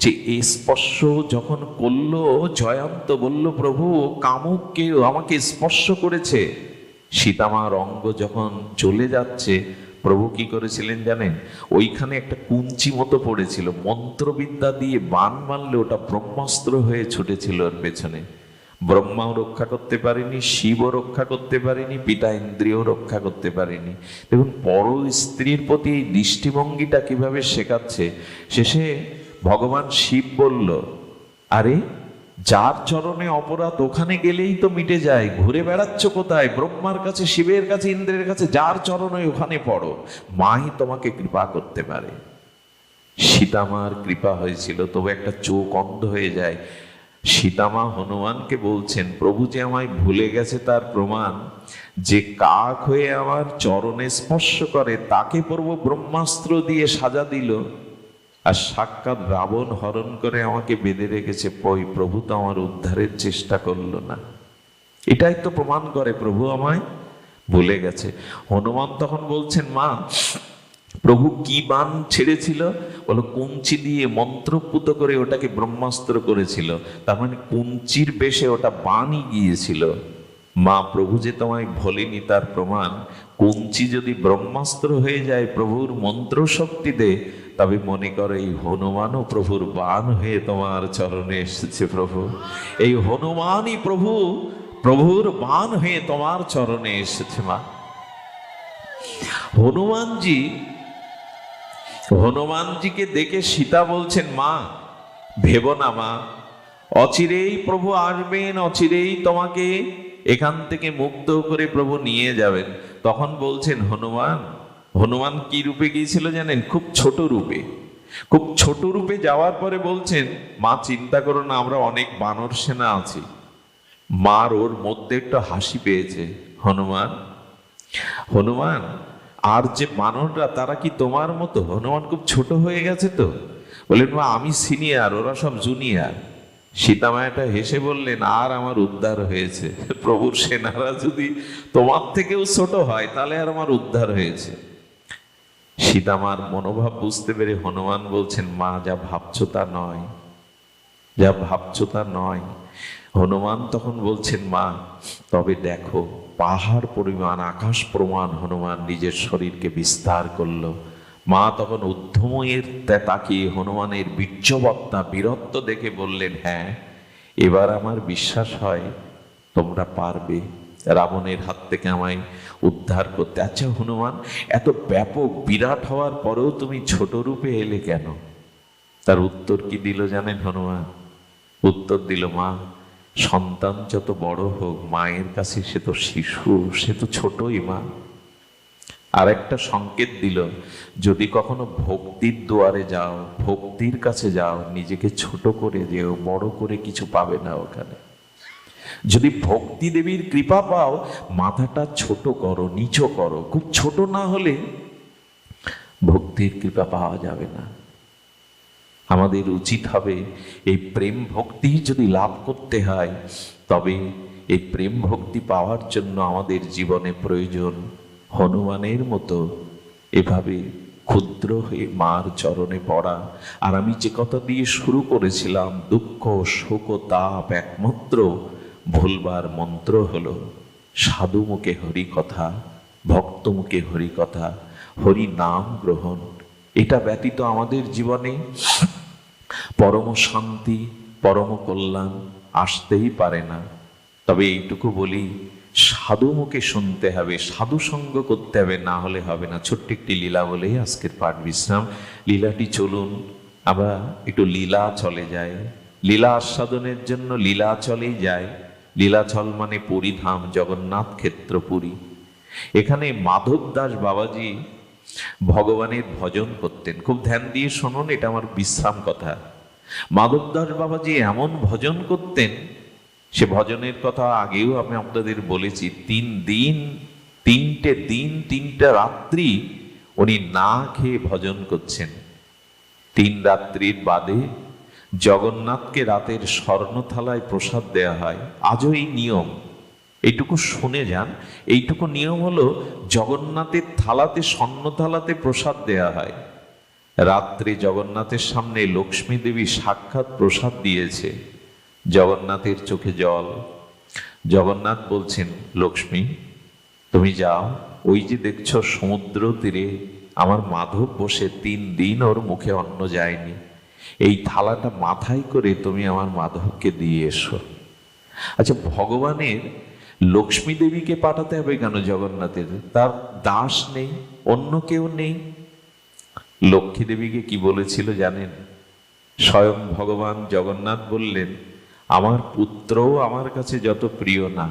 যে এই স্পর্শ যখন করলো, জয়ন্ত বলল প্রভু কামুককে আমাকে স্পর্শ করেছে। সীতামার অঙ্গ যখন চলে যাচ্ছে, প্রভু কি করেছিলেন জানেন? ওইখানে একটা কুঞ্চি মতো পড়েছিল, মন্ত্রবিদ্যা দিয়ে বান মারলে ওটা ব্রহ্মাস্ত্র হয়ে ছুটেছিল ওর পেছনে। ব্রহ্মাও রক্ষা করতে পারেনি, শিবও রক্ষা করতে পারেনি, পিতা ইন্দ্রিয় রক্ষা করতে পারেনি। দেখুন পর স্ত্রীর প্রতি এই দৃষ্টিভঙ্গিটা কিভাবে শেখাচ্ছে। শেষে ভগবান শিব বলল, আরে যার চরণে অপরাধ ওখানে গেলেই তো মিটে যায়, ঘুরে বেড়াচ্ছ কোথায়? ব্রহ্মার কাছে, শিবের কাছে, ইন্দ্রের কাছে, যার চরণে ওখানে পড়ো, মাই তোমাকে কৃপা করতে পারে। সীতামার কৃপা হয়েছিল, তবু একটা চোখ অন্ধ হয়ে যায়। সীতামা হনুমানকে বলছেন, প্রভু যে আমায় ভুলে গেছে তার প্রমাণ, যে কাক হয়ে আমার চরণে স্পর্শ করে তাকে প্রভু ব্রহ্মাস্ত্র দিয়ে সাজা দিল, আর সাক্ষাৎ রাবণ হরণ করে আমাকে বেঁধে রেখেছে। প্রভু তো আমার উদ্ধারের চেষ্টা করলো না। এটাই তো প্রমাণ করে প্রভু আমায় ভুলে গেছে। হনুমান তখন বলছেন, মা প্রভু কি বান ছেড়েছিল? বলো কুঞ্চি দিয়ে মন্ত্রপুত করে ওটাকে ব্রহ্মাস্ত্র করেছিল। তার মানে কুঞ্চির বেশে ওটা বানই গিয়েছিল। মা প্রভু যে তোমায় ভোলেনি তার প্রমাণ, কুঞ্চি যদি ব্রহ্মাস্ত্র হয়ে যায় প্রভুর মন্ত্র শক্তিতে, তবে মনে করো এই হনুমানও প্রভুর বান হয়ে তোমার চরণে এসেছে। প্রভু এই হনুমানই প্রভুর বান হয়ে তোমার চরণে এসেছে। মা হনুমানজিকে দেখে সীতা বলছেন, মা ভেবো না মা, অচিরেই প্রভু আসবেন, অচিরেই তোমাকে এখান থেকে মুক্ত করে প্রভু নিয়ে যাবেন। তখন বলছেন হনুমান কি রূপে গিয়েছিল জানেন? খুব ছোট রূপে যাওয়ার পরে বলছেন, মা চিন্তা করো না, আমরা অনেক বানর সেনা আছি। মার ওর মধ্যে একটু হাসি পেয়েছে। হনুমান আর যে বানররা তারা কি তোমার মতো? হনুমান খুব ছোট হয়ে গেছে তো। বললেন, মা আমি সিনিয়র, ওরা সব জুনিয়র। সীতামায়াটা হেসে বললেন, আর আমার উদ্ধার হয়েছে। প্রভুর সেনারা যদি তোমার থেকেও ছোট হয় তাহলে আর আমার উদ্ধার হয়েছে। সীতামার মনোভাব বুঝতে পেরে হনুমান বলছেন, মা যা ভাবছো তা নয়। হনুমান তখন বলছেন, মা তবে দেখো, পাহাড় পরিমাণ, আকাশ প্রমাণ হনুমান নিজের শরীরকে বিস্তার করলো। মা তখন উদ্ধমের তাকিয়ে হনুমানের বীর্যবত্তা, বীরত্ব দেখে বললেন, হ্যাঁ এবার আমার বিশ্বাস হয় তোমরা পারবে রাবণের হাত থেকে আমায় উদ্ধার করতে। আচ্ছা হনুমান, এত ব্যাপক বিরাট হওয়ার পরেও তুমি ছোট রূপে এলে কেন? তার উত্তর কি দিল জানেন হনুমান? উত্তর দিল, মা সন্তান যত বড় হোক, মায়ের কাছে সে তো শিশু, সে তো ছোটই মা। আর একটা সংকেত দিল, যদি কখনো ভক্তির দুয়ারে যাও, ভক্তির কাছে যাও, নিজেকে ছোট করে যেও, বড় করে কিছু পাবে না ওখানে। যদি ভক্তি দেবীর কৃপা পাও, মাথাটা ছোট করো, নিচু করো। খুব ছোট না হলে ভক্তির কৃপা পাওয়া যাবে না। আমাদের উচিত হবে এই প্রেম ভক্তি যদি লাভ করতে হয়, তবে এই প্রেম ভক্তি পাওয়ার জন্য আমাদের জীবনে প্রয়োজন হনুমানের মতো এভাবে ক্ষুদ্র হয়ে মার চরণে পড়া। আর আমি যে কথা দিয়ে শুরু করেছিলাম, দুঃখ শোক তাপ একমাত্র ভুলবার মন্ত্র হলো সাধু মুখে হরি কথা, ভক্ত মুখে হরি কথা, হরি নাম গ্রহণ। এটা ব্যতীত আমাদের জীবনে পরম শান্তি, পরম কল্যাণ আসতেই পারে না। তবে এইটুকু বলি, সাধু মুখে শুনতে হবে, সাধু সঙ্গ করতে হবে, না হলে হবে না। ছোট্ট একটি লীলা বলেই আজকের পাঠ বিশ্রাম। লীলাটি চলুন আমরা একটু লীলা চলে যাই। লীলা আস্বাদনের জন্য লীলা চলেই যায়। লীলাচল মানে পুরীধাম, জগন্নাথ ক্ষেত্র পুরী। এখানে মাধব দাস বাবাজি ভগবানের ভজন করতেন। খুব ধ্যান দিয়ে শুনুন, এটা আমার বিশ্রাম কথা। মাধব দাস বাবাজি এমন ভজন করতেন, সে ভজনের কথা আগেও আমি আপনাদের বলেছি। 3 দিন 3টে দিন 3টা রাত্রি উনি না খেয়ে ভজন করছেন। 3 রাত্রির বাদে জগন্নাথকে রাতের স্বর্ণ থালায় প্রসাদ দেয়া হয়। আজও এই নিয়ম, এইটুকু শুনে যান। এইটুকু নিয়ম হলো, জগন্নাথের থালাতে, স্বর্ণ থালাতে প্রসাদ দেয়া হয়। রাত্রে জগন্নাথের সামনে লক্ষ্মী দেবী সাক্ষাৎ প্রসাদ দিয়েছে। জগন্নাথের চোখে জল। জগন্নাথ বলছেন, লক্ষ্মী তুমি যাও, ওই যে দেখছো সমুদ্র তীরে আমার মাধব বসে, 3 দিন ওর মুখে অন্ন যায়নি, এই থালাটা মাথায় করে তুমি আমার মাধবকে দিয়ে এসো। আচ্ছা, ভগবানের লক্ষ্মী দেবীকে পাঠাতে হবে কেন জগন্নাথের? তার দাস নেই, অন্য কেউ নেই। লক্ষ্মী দেবীকে কি বলেছিল জানেন? স্বয়ং ভগবান জগন্নাথ বললেন, আমার পুত্রও আমার কাছে যত প্রিয় না।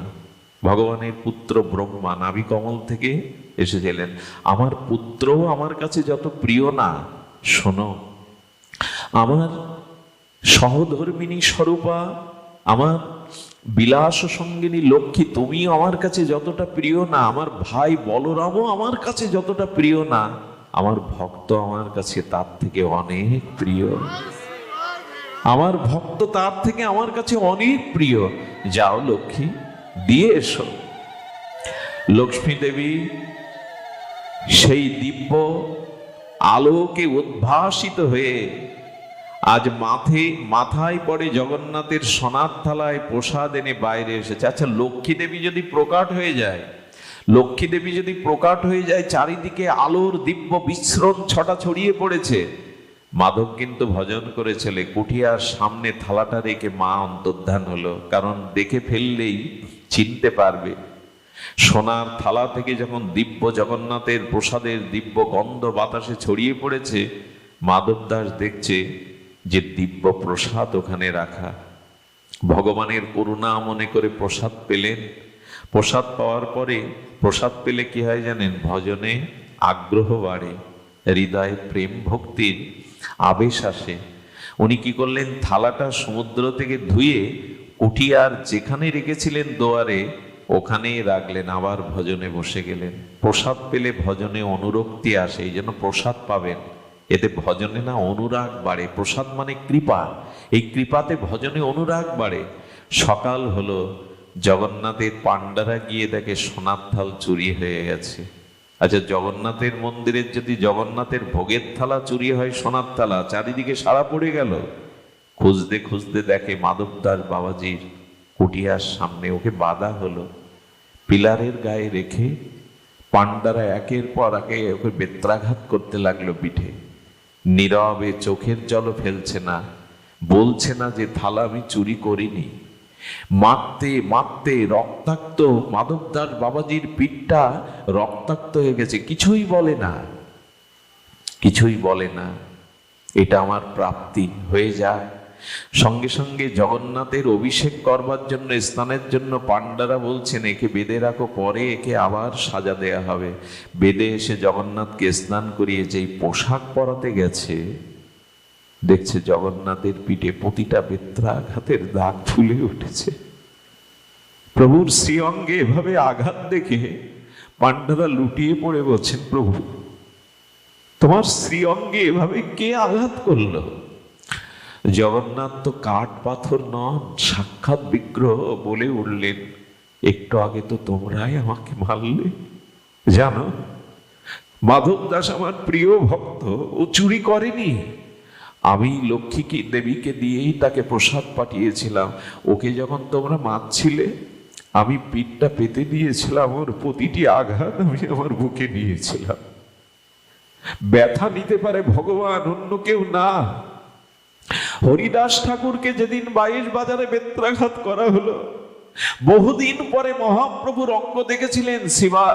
ভগবানের পুত্র ব্রহ্মা নাভি কমল থেকে এসেছিলেন। আমার পুত্রও আমার কাছে যত প্রিয় না, শোনো, আমার সহধর্মিনী স্বরূপা, আমার বিলাস সঙ্গিনী লক্ষ্মী, তুমি আমার কাছে যতটা প্রিয় না, আমার ভাই বলরামও আমার কাছে যতটা প্রিয় না, আমার ভক্ত আমার কাছে তার থেকে অনেক প্রিয়। আমার ভক্ত তার থেকে আমার কাছে অনেক প্রিয়। যাও লক্ষ্মী, দিয়ে এসো। লক্ষ্মী দেবী সেই দিব্য আলোকে উদ্ভাসিত হয়ে আজ মাথায় পড়ে জগন্নাথের সোনার থালায় প্রসাদ এনে বাইরে এসেছে। আচ্ছা, লক্ষ্মী দেবী যদি প্রকাট হয়ে যায়, লক্ষ্মী দেবী যদি প্রকাট হয়ে যায়, চারিদিকে আলোর দিব্য বিস্মরণ ছটা ছড়িয়ে পড়েছে। মাধব কিন্তু ভজন করেছিল, কুঠিয়ার সামনে থালাটা রেখে মা অন্তর্ধান হলো, কারণ দেখে ফেললেই চিনতে পারবে। সোনার থালা থেকে যখন দিব্য জগন্নাথের প্রসাদের দিব্য গন্ধ বাতাসে ছড়িয়ে পড়েছে, মাধব দাস দেখছে যে দিব্য প্রসাদ ওখানে রাখা। ভগবানের করুণা মনে করে প্রসাদ পেলেন। প্রসাদ পাওয়ার পরে, প্রসাদ পেলে কি হয় জানেন? ভজনে আগ্রহ বাড়ে, হৃদয়ে প্রেম ভক্তির আবেশ আসে। উনি কি করলেন? থালাটা সমুদ্র থেকে ধুয়ে কুঠিয়ার যেখানে রেখেছিলেন দোয়ারে, ওখানেই রাখলেন, আবার ভজনে বসে গেলেন। প্রসাদ পেলে ভজনে অনুরক্তি আসে, এই জন্য প্রসাদ পাবেন, এতে ভজনে না অনুরাগ বাড়ে। প্রসাদ মানে কৃপা, এই কৃপাতে ভজনে অনুরাগ বাড়ে। সকাল হলো, জগন্নাথের পাণ্ডারা গিয়ে দেখে সোনার থাল চুরি হয়ে গেছে। আচ্ছা, জগন্নাথের মন্দিরের যদি জগন্নাথের ভোগের থালা চুরি হয়, সোনার থালা, চারিদিকে সারা পড়ে গেল। খুঁজতে খুঁজতে দেখে মাধব দাস বাবাজির কুটিয়ার সামনে, ওকে বাধা হলো, পিলারের গায়ে রেখে পাণ্ডারা একের পর একে ওকে বেত্রাঘাত করতে লাগলো পিঠে। নীরবে, চোখের জলও ফেলছে না, বলছে না যে থালা আমি চুরি করিনি। মারতে মারতে রক্তাক্ত মাধব দাস বাবাজির পিঠটা রক্তাক্ত হয়ে গেছে, কিছুই বলে না, কিছুই বলে না। এটা আমার প্রাপ্তি, হয়ে যায়। সঙ্গে সঙ্গে জগন্নাথের অভিষেক করবার জন্য, স্নানের জন্য পাণ্ডারা বলছেন একে বেঁধে রাখো, পরে একে আবার সাজা দেয়া হবে। বেঁধে এসে জগন্নাথকে স্নান করিয়ে যেই পোশাক পরাতে গেছে, দেখছে জগন্নাথের পিঠে প্রতিটা বেত্রাঘাতের দাগ ফুলে উঠেছে। প্রভুর শ্রীঅঙ্গে এভাবে আঘাত দেখে পাণ্ডারা লুটিয়ে পড়ে বলছেন, প্রভু তোমার শ্রীঅঙ্গে এভাবে কে আঘাত করলো? জগন্নাথ তো কাঠ পাথর নন, সাক্ষাৎ বিগ্রহ। বলে উঠলেন, একটু আগে তো তোমরাই আমাকে মারলে। জানো, মাধব দাস আমার প্রিয় ভক্ত, ও চুরি করেনি। আমি লক্ষ্মী দেবীকে দিয়েই তাকে প্রসাদ পাঠিয়েছিলাম। ওকে যখন তোমরা মারছিলে, আমি পিঠটা পেতে দিয়েছিলাম, ওর প্রতিটি আঘাত আমি আমার বুকে নিয়েছিলাম। ব্যথা নিতে পারে ভগবান, অন্য কেউ না। হরিদাস ঠাকুরকে যেদিন 22 বাজারে বেত্রাঘাত করা হলো, বহুদিন পরে মহাপ্রভুর অঙ্গ দেখেছিলেন শিবা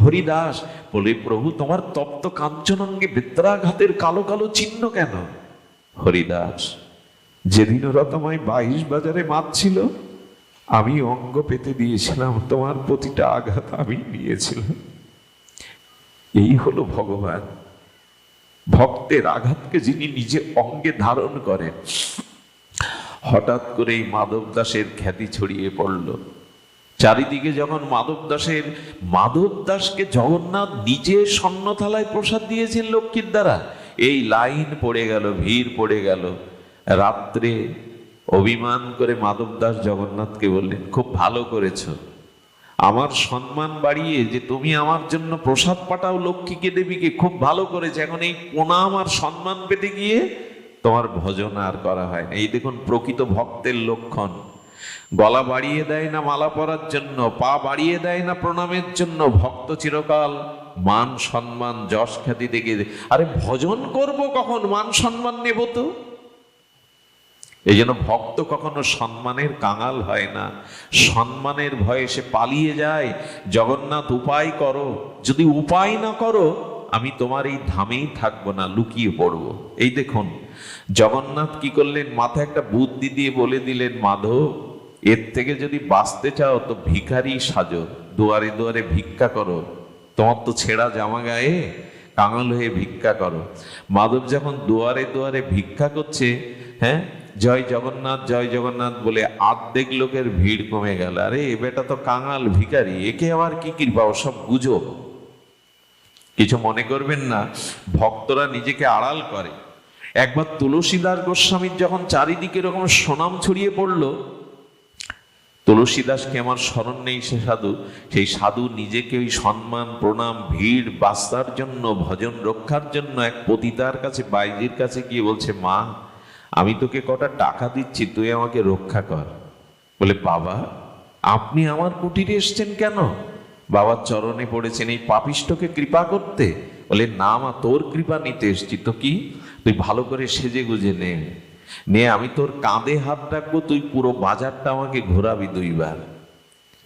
হরিদাস। বলে, প্রভু তোমার তপ্ত কাঞ্চন অঙ্গে বেত্রাঘাতের কালো কালো চিহ্ন কেন? হরিদাস, যেদিন ওরা তোমায় 22 বাজারে মারছিল, আমি অঙ্গ পেতে দিয়েছিলাম, তোমার প্রতিটা আঘাত আমি নিয়েছিলাম। এই হলো ভগবান, ভক্তের আঘাতকে যিনি নিজে অঙ্গে ধারণ করেন। হঠাৎ করেই মাধব দাসের খ্যাতি ছড়িয়ে পড়ল চারিদিকে। যখন মাধব দাসকে জগন্নাথ নিজে স্বর্ণথালায় প্রসাদ দিয়েছেন লক্ষ্মীর দ্বারা, এই লাইন পড়ে গেল, ভিড় পড়ে গেল। রাত্রে অভিমান করে মাধব দাস জগন্নাথকে বললেন, খুব ভালো করেছো, আমার সম্মান বাড়িয়ে যে তুমি আমার জন্য প্রসাদ পাঠাও লক্ষ্মীকে দেবীকে, খুব ভালো করেছে। এখন এই প্রণাম আর সম্মান পেতে গিয়ে তোমার ভজন আর করা হয় না। এই দেখুন প্রকৃত ভক্তের লক্ষণ। গলা বাড়িয়ে দেয় না মালা পরার জন্য, পা বাড়িয়ে দেয় না প্রণামের জন্য। ভক্ত চিরকাল মান সম্মান যশ খ্যাতি দেখে, আরে ভজন করব কখন, মান সম্মান নেব তো? এই জন্য ভক্ত কখনো সম্মানের কাঙাল হয় না, সম্মানের ভয়ে সে পালিয়ে যায়। জগন্নাথ উপায় করো, যদি উপায় না করো আমি তোমার এই ধামেই থাকবো না, লুকিয়ে পড়বো। এই দেখুন জগন্নাথ কি করলেন, মাথায় একটা বুদ্ধি দিয়ে বলে দিলেন, মাধব এর থেকে যদি বাঁচতে চাও তো ভিখারি সাজো, দুয়ারে দুয়ারে ভিক্ষা করো, তোমার তো ছেঁড়া জামা গায়ে, কাঙাল হয়ে ভিক্ষা করো। মাধব যখন দুয়ারে দুয়ারে ভিক্ষা করছে, হ্যাঁ জয় জগন্নাথ বলে অর্ধেক লোকের ভিড় কমে গেল। আরে এ বেটা তো কাঙাল ভিখারি, একে আবার কি কৃপা, সব গুজব। কিছু মনে করবেন না, ভক্তরা নিজেকে আড়াল করে। একবার তুলসীদাস গোস্বামীর যখন চারিদিকে এরকম সুনাম ছড়িয়ে পড়লো, তুলসীদাসকে আমার স্মরণ নেই, সেই সাধু নিজেকে ওই সম্মান প্রণাম ভিড় বাঁচার জন্য, ভজন রক্ষার জন্য এক পতিতার কাছে, বাইজির কাছে গিয়ে বলছে, মা আমি তোকে কটা টাকা দিচ্ছি, তুই আমাকে রক্ষা কর। বলে, বাবা আপনি আমার কুটিরে এসছেন কেন? বাবার চরণে পড়েছেন এই পাপিষ্ঠকে কৃপা করতে। বলে, না মা, তোর কৃপা নিতে এসছি। তো কি, তুই ভালো করে সেজে গুজে নে, আমি তোর কাঁধে হাত রাখবো, তুই পুরো বাজারটা আমাকে ঘোরাবি 2 বার।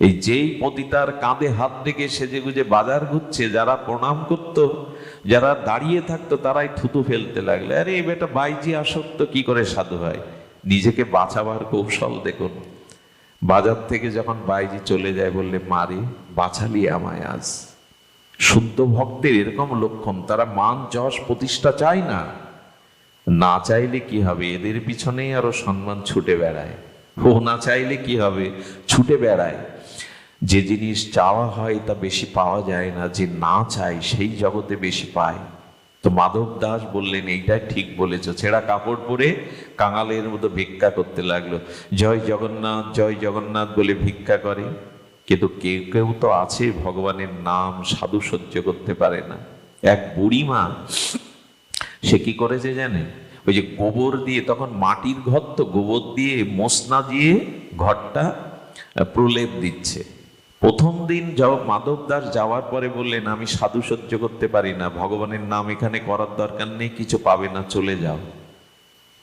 এই যেই পতিতার কাঁধে হাত রেখে সেজে গুজে বাজার ঘুরছে, যারা প্রণাম করত, যারা দাঁড়িয়ে থাকতো, তারাই থুতু ফেলতে লাগলে। আরে এই বেটা বাইজি আসক্ত, কি করে সাধু হয়? নিজেকে বাঁচাবার কৌশল দেখুন। বাজার থেকে যখন বাইজি চলে যায়, বললে, মারে বাঁচালি আমায় আজ। শুদ্ধ ভক্তের এরকম লক্ষণ, তারা মান যশ প্রতিষ্ঠা চায় না। না চাইলে কি হবে, এদের পিছনেই আরো সম্মান ছুটে বেড়ায়। ও না চাইলে কি হবে, ছুটে বেড়ায়। যে জিনিস চাওয়া হয় তা বেশি পাওয়া যায় না, যে না চায় সেই জগতে বেশি পায়। তো মাধব দাস বললেন, এইটাই ঠিক বলেছ। ছেঁড়া কাপড় পরে কাঙালের মতো ভিক্ষা করতে লাগলো। জয় জগন্নাথ বলে ভিক্ষা করে। কিন্তু কেউ কেউ তো আছে ভগবানের নাম সাধু সহ্য করতে পারে না। এক বুড়ি মা, সে কি করেছে জানে, ওই যে গোবর দিয়ে, তখন মাটির ঘর তো, গোবর দিয়ে মশনা দিয়ে ঘরটা প্রলেপ দিচ্ছে। প্রথম দিন মাধব দাস যাওয়ার পরে বললেন, আমি সাধু সহ্য করতে পারি না, ভগবানের নাম এখানে করার দরকার নেই, কিছু পাবে না, চলে যাও।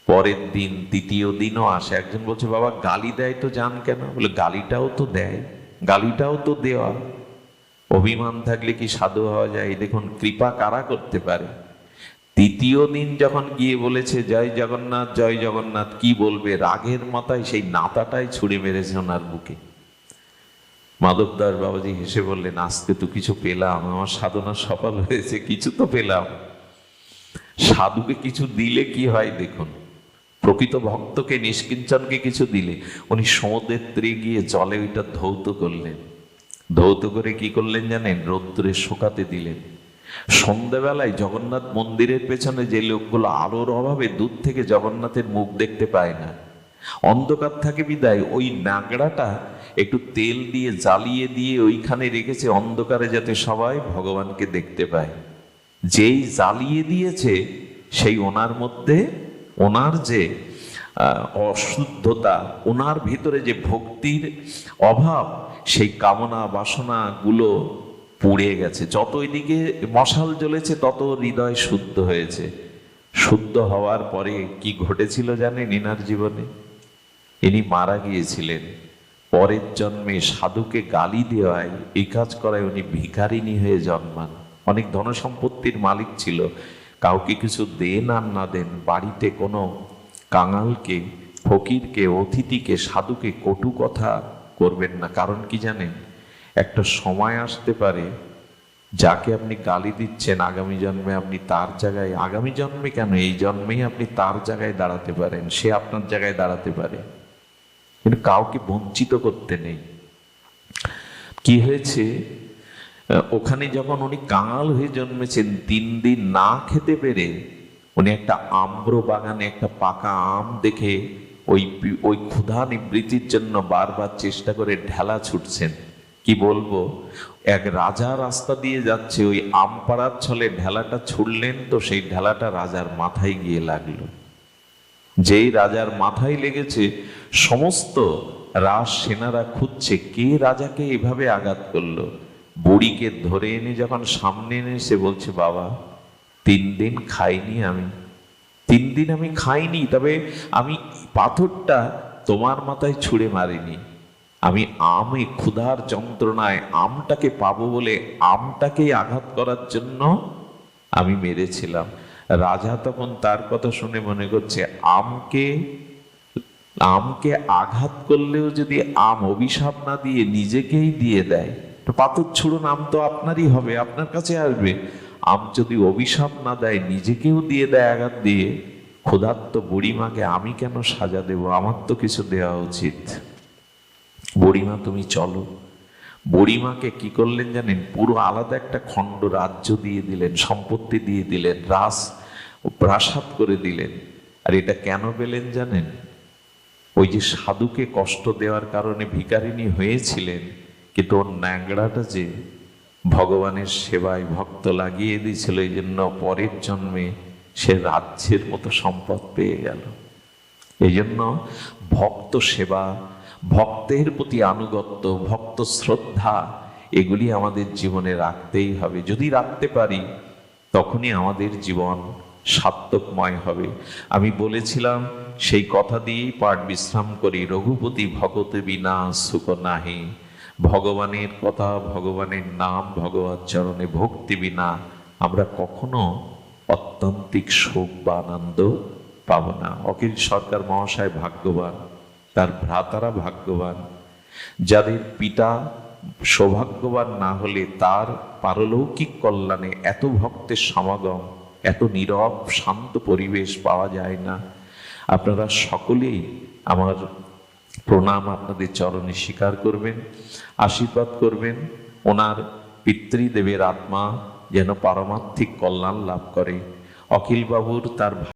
পরের দিন, তৃতীয় দিনও আসে। একজন বলছে, বাবা গালি দেয় তো যান কেন? বলে, গালিটাও তো দেয়, গালিটাও তো দেওয়া। অভিমান থাকলে কি সাধু হওয়া যায়? দেখুন কৃপা কারা করতে পারে। তৃতীয় দিন যখন গিয়ে বলেছে জয় জগন্নাথ জয় জগন্নাথ, কি বলবে, রাগের মাথায় সেই নাতাটাই ছুঁড়ে মেরেছে ওনার বুকে। মাধবদাস বাবাজি হেসে বললেন, আজকে তো কিছু পেলাম, আমার সাধনা সফল হয়েছে, কিছু তো পেলাম। সাধুকে কিছু দিলে কি হয় দেখুন, প্রকৃত ভক্তকে, নিষ্কিঞ্চনকে কিছু দিলে, উনি সমুদ্রের তীরে গিয়ে জলে ওইটা ধৌত করলেন। ধৌত করে কি করলেন জানেন? রৌদ্রে শুকাতে দিলেন। সন্ধ্যাবেলায় জগন্নাথ মন্দিরের পেছনে যে লোকগুলো আলোর অভাবে দূর থেকে জগন্নাথের মুখ দেখতে পায় না, অন্ধকার থাকে বিদায় ওই নাগড়াটা একটু তেল দিয়ে জ্বালিয়ে দিয়ে ওইখানে রেখেছে, অন্ধকারে যাতে সবাই ভগবানকে দেখতে পায়। যেই জ্বালিয়ে দিয়েছে সেই ওনার মধ্যে, ওনার যে অশুদ্ধতা, ওনার ভিতরে যে ভক্তির অভাব, সেই কামনা বাসনা গুলো পুড়ে গেছে। যত ওইদিকে মশাল জ্বলেছে তত হৃদয় শুদ্ধ হয়েছে। শুদ্ধ হওয়ার পরে কি ঘটেছিল জানেন? ইনার জীবনে ইনি মারা গিয়েছিলেন। পরের জন্মে সাধুকে গালি দেওয়ায়, এই কাজ করায় উনি ভিখারিনী হয়ে জন্মান। অনেক ধনসম্পত্তির মালিক ছিল, কাউকে কিছু দেন আর না দেন, বাড়িতে কোনো কাঙালকে, ফকিরকে, অতিথিকে, সাধুকে কটু কথা করবেন না। কারণ কি জানেন? একটা সময় আসতে পারে যাকে আপনি গালি দিচ্ছেন আগামী জন্মে আপনি তার জায়গায়, আগামী জন্মে কেন, এই জন্মেই আপনি তার জায়গায় দাঁড়াতে পারেন, সে আপনার জায়গায় দাঁড়াতে পারে, কিন্তু কাউকে বঞ্চিত করতে নেই। কি হয়েছে, ওখানে যখন উনি কাঙাল হয়ে জন্মেছেন, 3 দিন না খেতে পেরে উনি একটা আম্র বাগানে একটা পাকা আম দেখে ওই ক্ষুধা নিবৃত্তির জন্য বারবার চেষ্টা করে ঢেলা ছুটছেন। কি বলবো, এক রাজা রাস্তা দিয়ে যাচ্ছে, ওই আম পাড়ার ছলে ঢেলাটা ছুড়লেন, তো সেই ঢেলাটা রাজার মাথায় গিয়ে লাগলো। যেই রাজার মাথায় লেগেছে, সমস্ত রাজ সেনারা খুঁজছে কে রাজাকে এভাবে আঘাত করলো। বুড়িকে ধরে এনে যখন সামনে এনে সে বলছে, বাবা 3 দিন খাইনি, আমি 3 দিন আমি খাইনি, তবে আমি পাথরটা তোমার মাথায় ছুঁড়ে মারিনি, আমি আমে ক্ষুধার যন্ত্রণায় আমটাকে পাবো বলে আমটাকেই আঘাত করার জন্য আমি মেরেছিলাম। রাজা তখন তার কথা শুনে মনে করছে, আমকে আঘাত করলেও যদি আম অভিশাপ না দিয়ে নিজেকেই দিয়ে দেয়, তো পাথর ছুড়ুন, আম তো আপনারই হবে, আপনার কাছে আসবে। আম যদি অভিশাপ না দেয়, নিজেকেও দিয়ে দেয় আঘাত দিয়ে, ক্ষুধার্ত বুড়িমাকে আমি কেন সাজা দেব, আমার তো কিছু দেওয়া উচিত। বুড়িমা তুমি চলো। বুড়িমাকে কি করলেন জানেন? পুরো আলাদা একটা খণ্ড রাজ্য দিয়ে দিলেন, সম্পত্তি দিয়ে দিলেন, প্রাসাদ করে দিলেন। আর এটা কেন পেলেন জানেন? ওই যে সাধুকে কষ্ট দেওয়ার কারণে ভিখারিনী হয়েছিলেন, কিন্তু ওর ন্যাংড়াটা যে ভগবানের সেবায় ভক্ত লাগিয়ে দিয়েছিল, এই জন্য পরের জন্মে সে রাজ্যের মতো সম্পদ পেয়ে গেল। এই জন্য ভক্ত সেবা, ভক্তের প্রতি আনুগত্য, ভক্ত শ্রদ্ধা, এগুলি আমাদের জীবনে রাখতেই হবে। যদি রাখতে পারি তখনই আমাদের জীবন সার্থকময় হবে। আমি বলেছিলাম, সেই কথা দিয়েই পাঠ বিশ্রাম করি, রঘুপতি ভগতে বিনা সুখ নাহি। ভগবানের কথা, ভগবানের নাম, ভগবত চরণে ভক্তি বিনা আমরা কখনো অত্যন্তিক সুখ বা আনন্দ পাব না। অখিল সরকার মহাশয় ভাগ্যবান, তার ভ্রাতারা ভাগ্যবান। যাদের পিতা সৌভাগ্যবান না হলে তার পারলৌকিক কল্যাণে এত ভক্তের সমাগম, এত নীরব শান্ত পরিবেশ পাওয়া যায় না। আপনারা সকলেই আমার প্রণাম আপনাদের চরণে স্বীকার করবেন, আশীর্বাদ করবেন। ওনার পিতৃদেবের আত্মা যেন পারমার্থিক কল্যাণ লাভ করে। অখিল বাবুর তার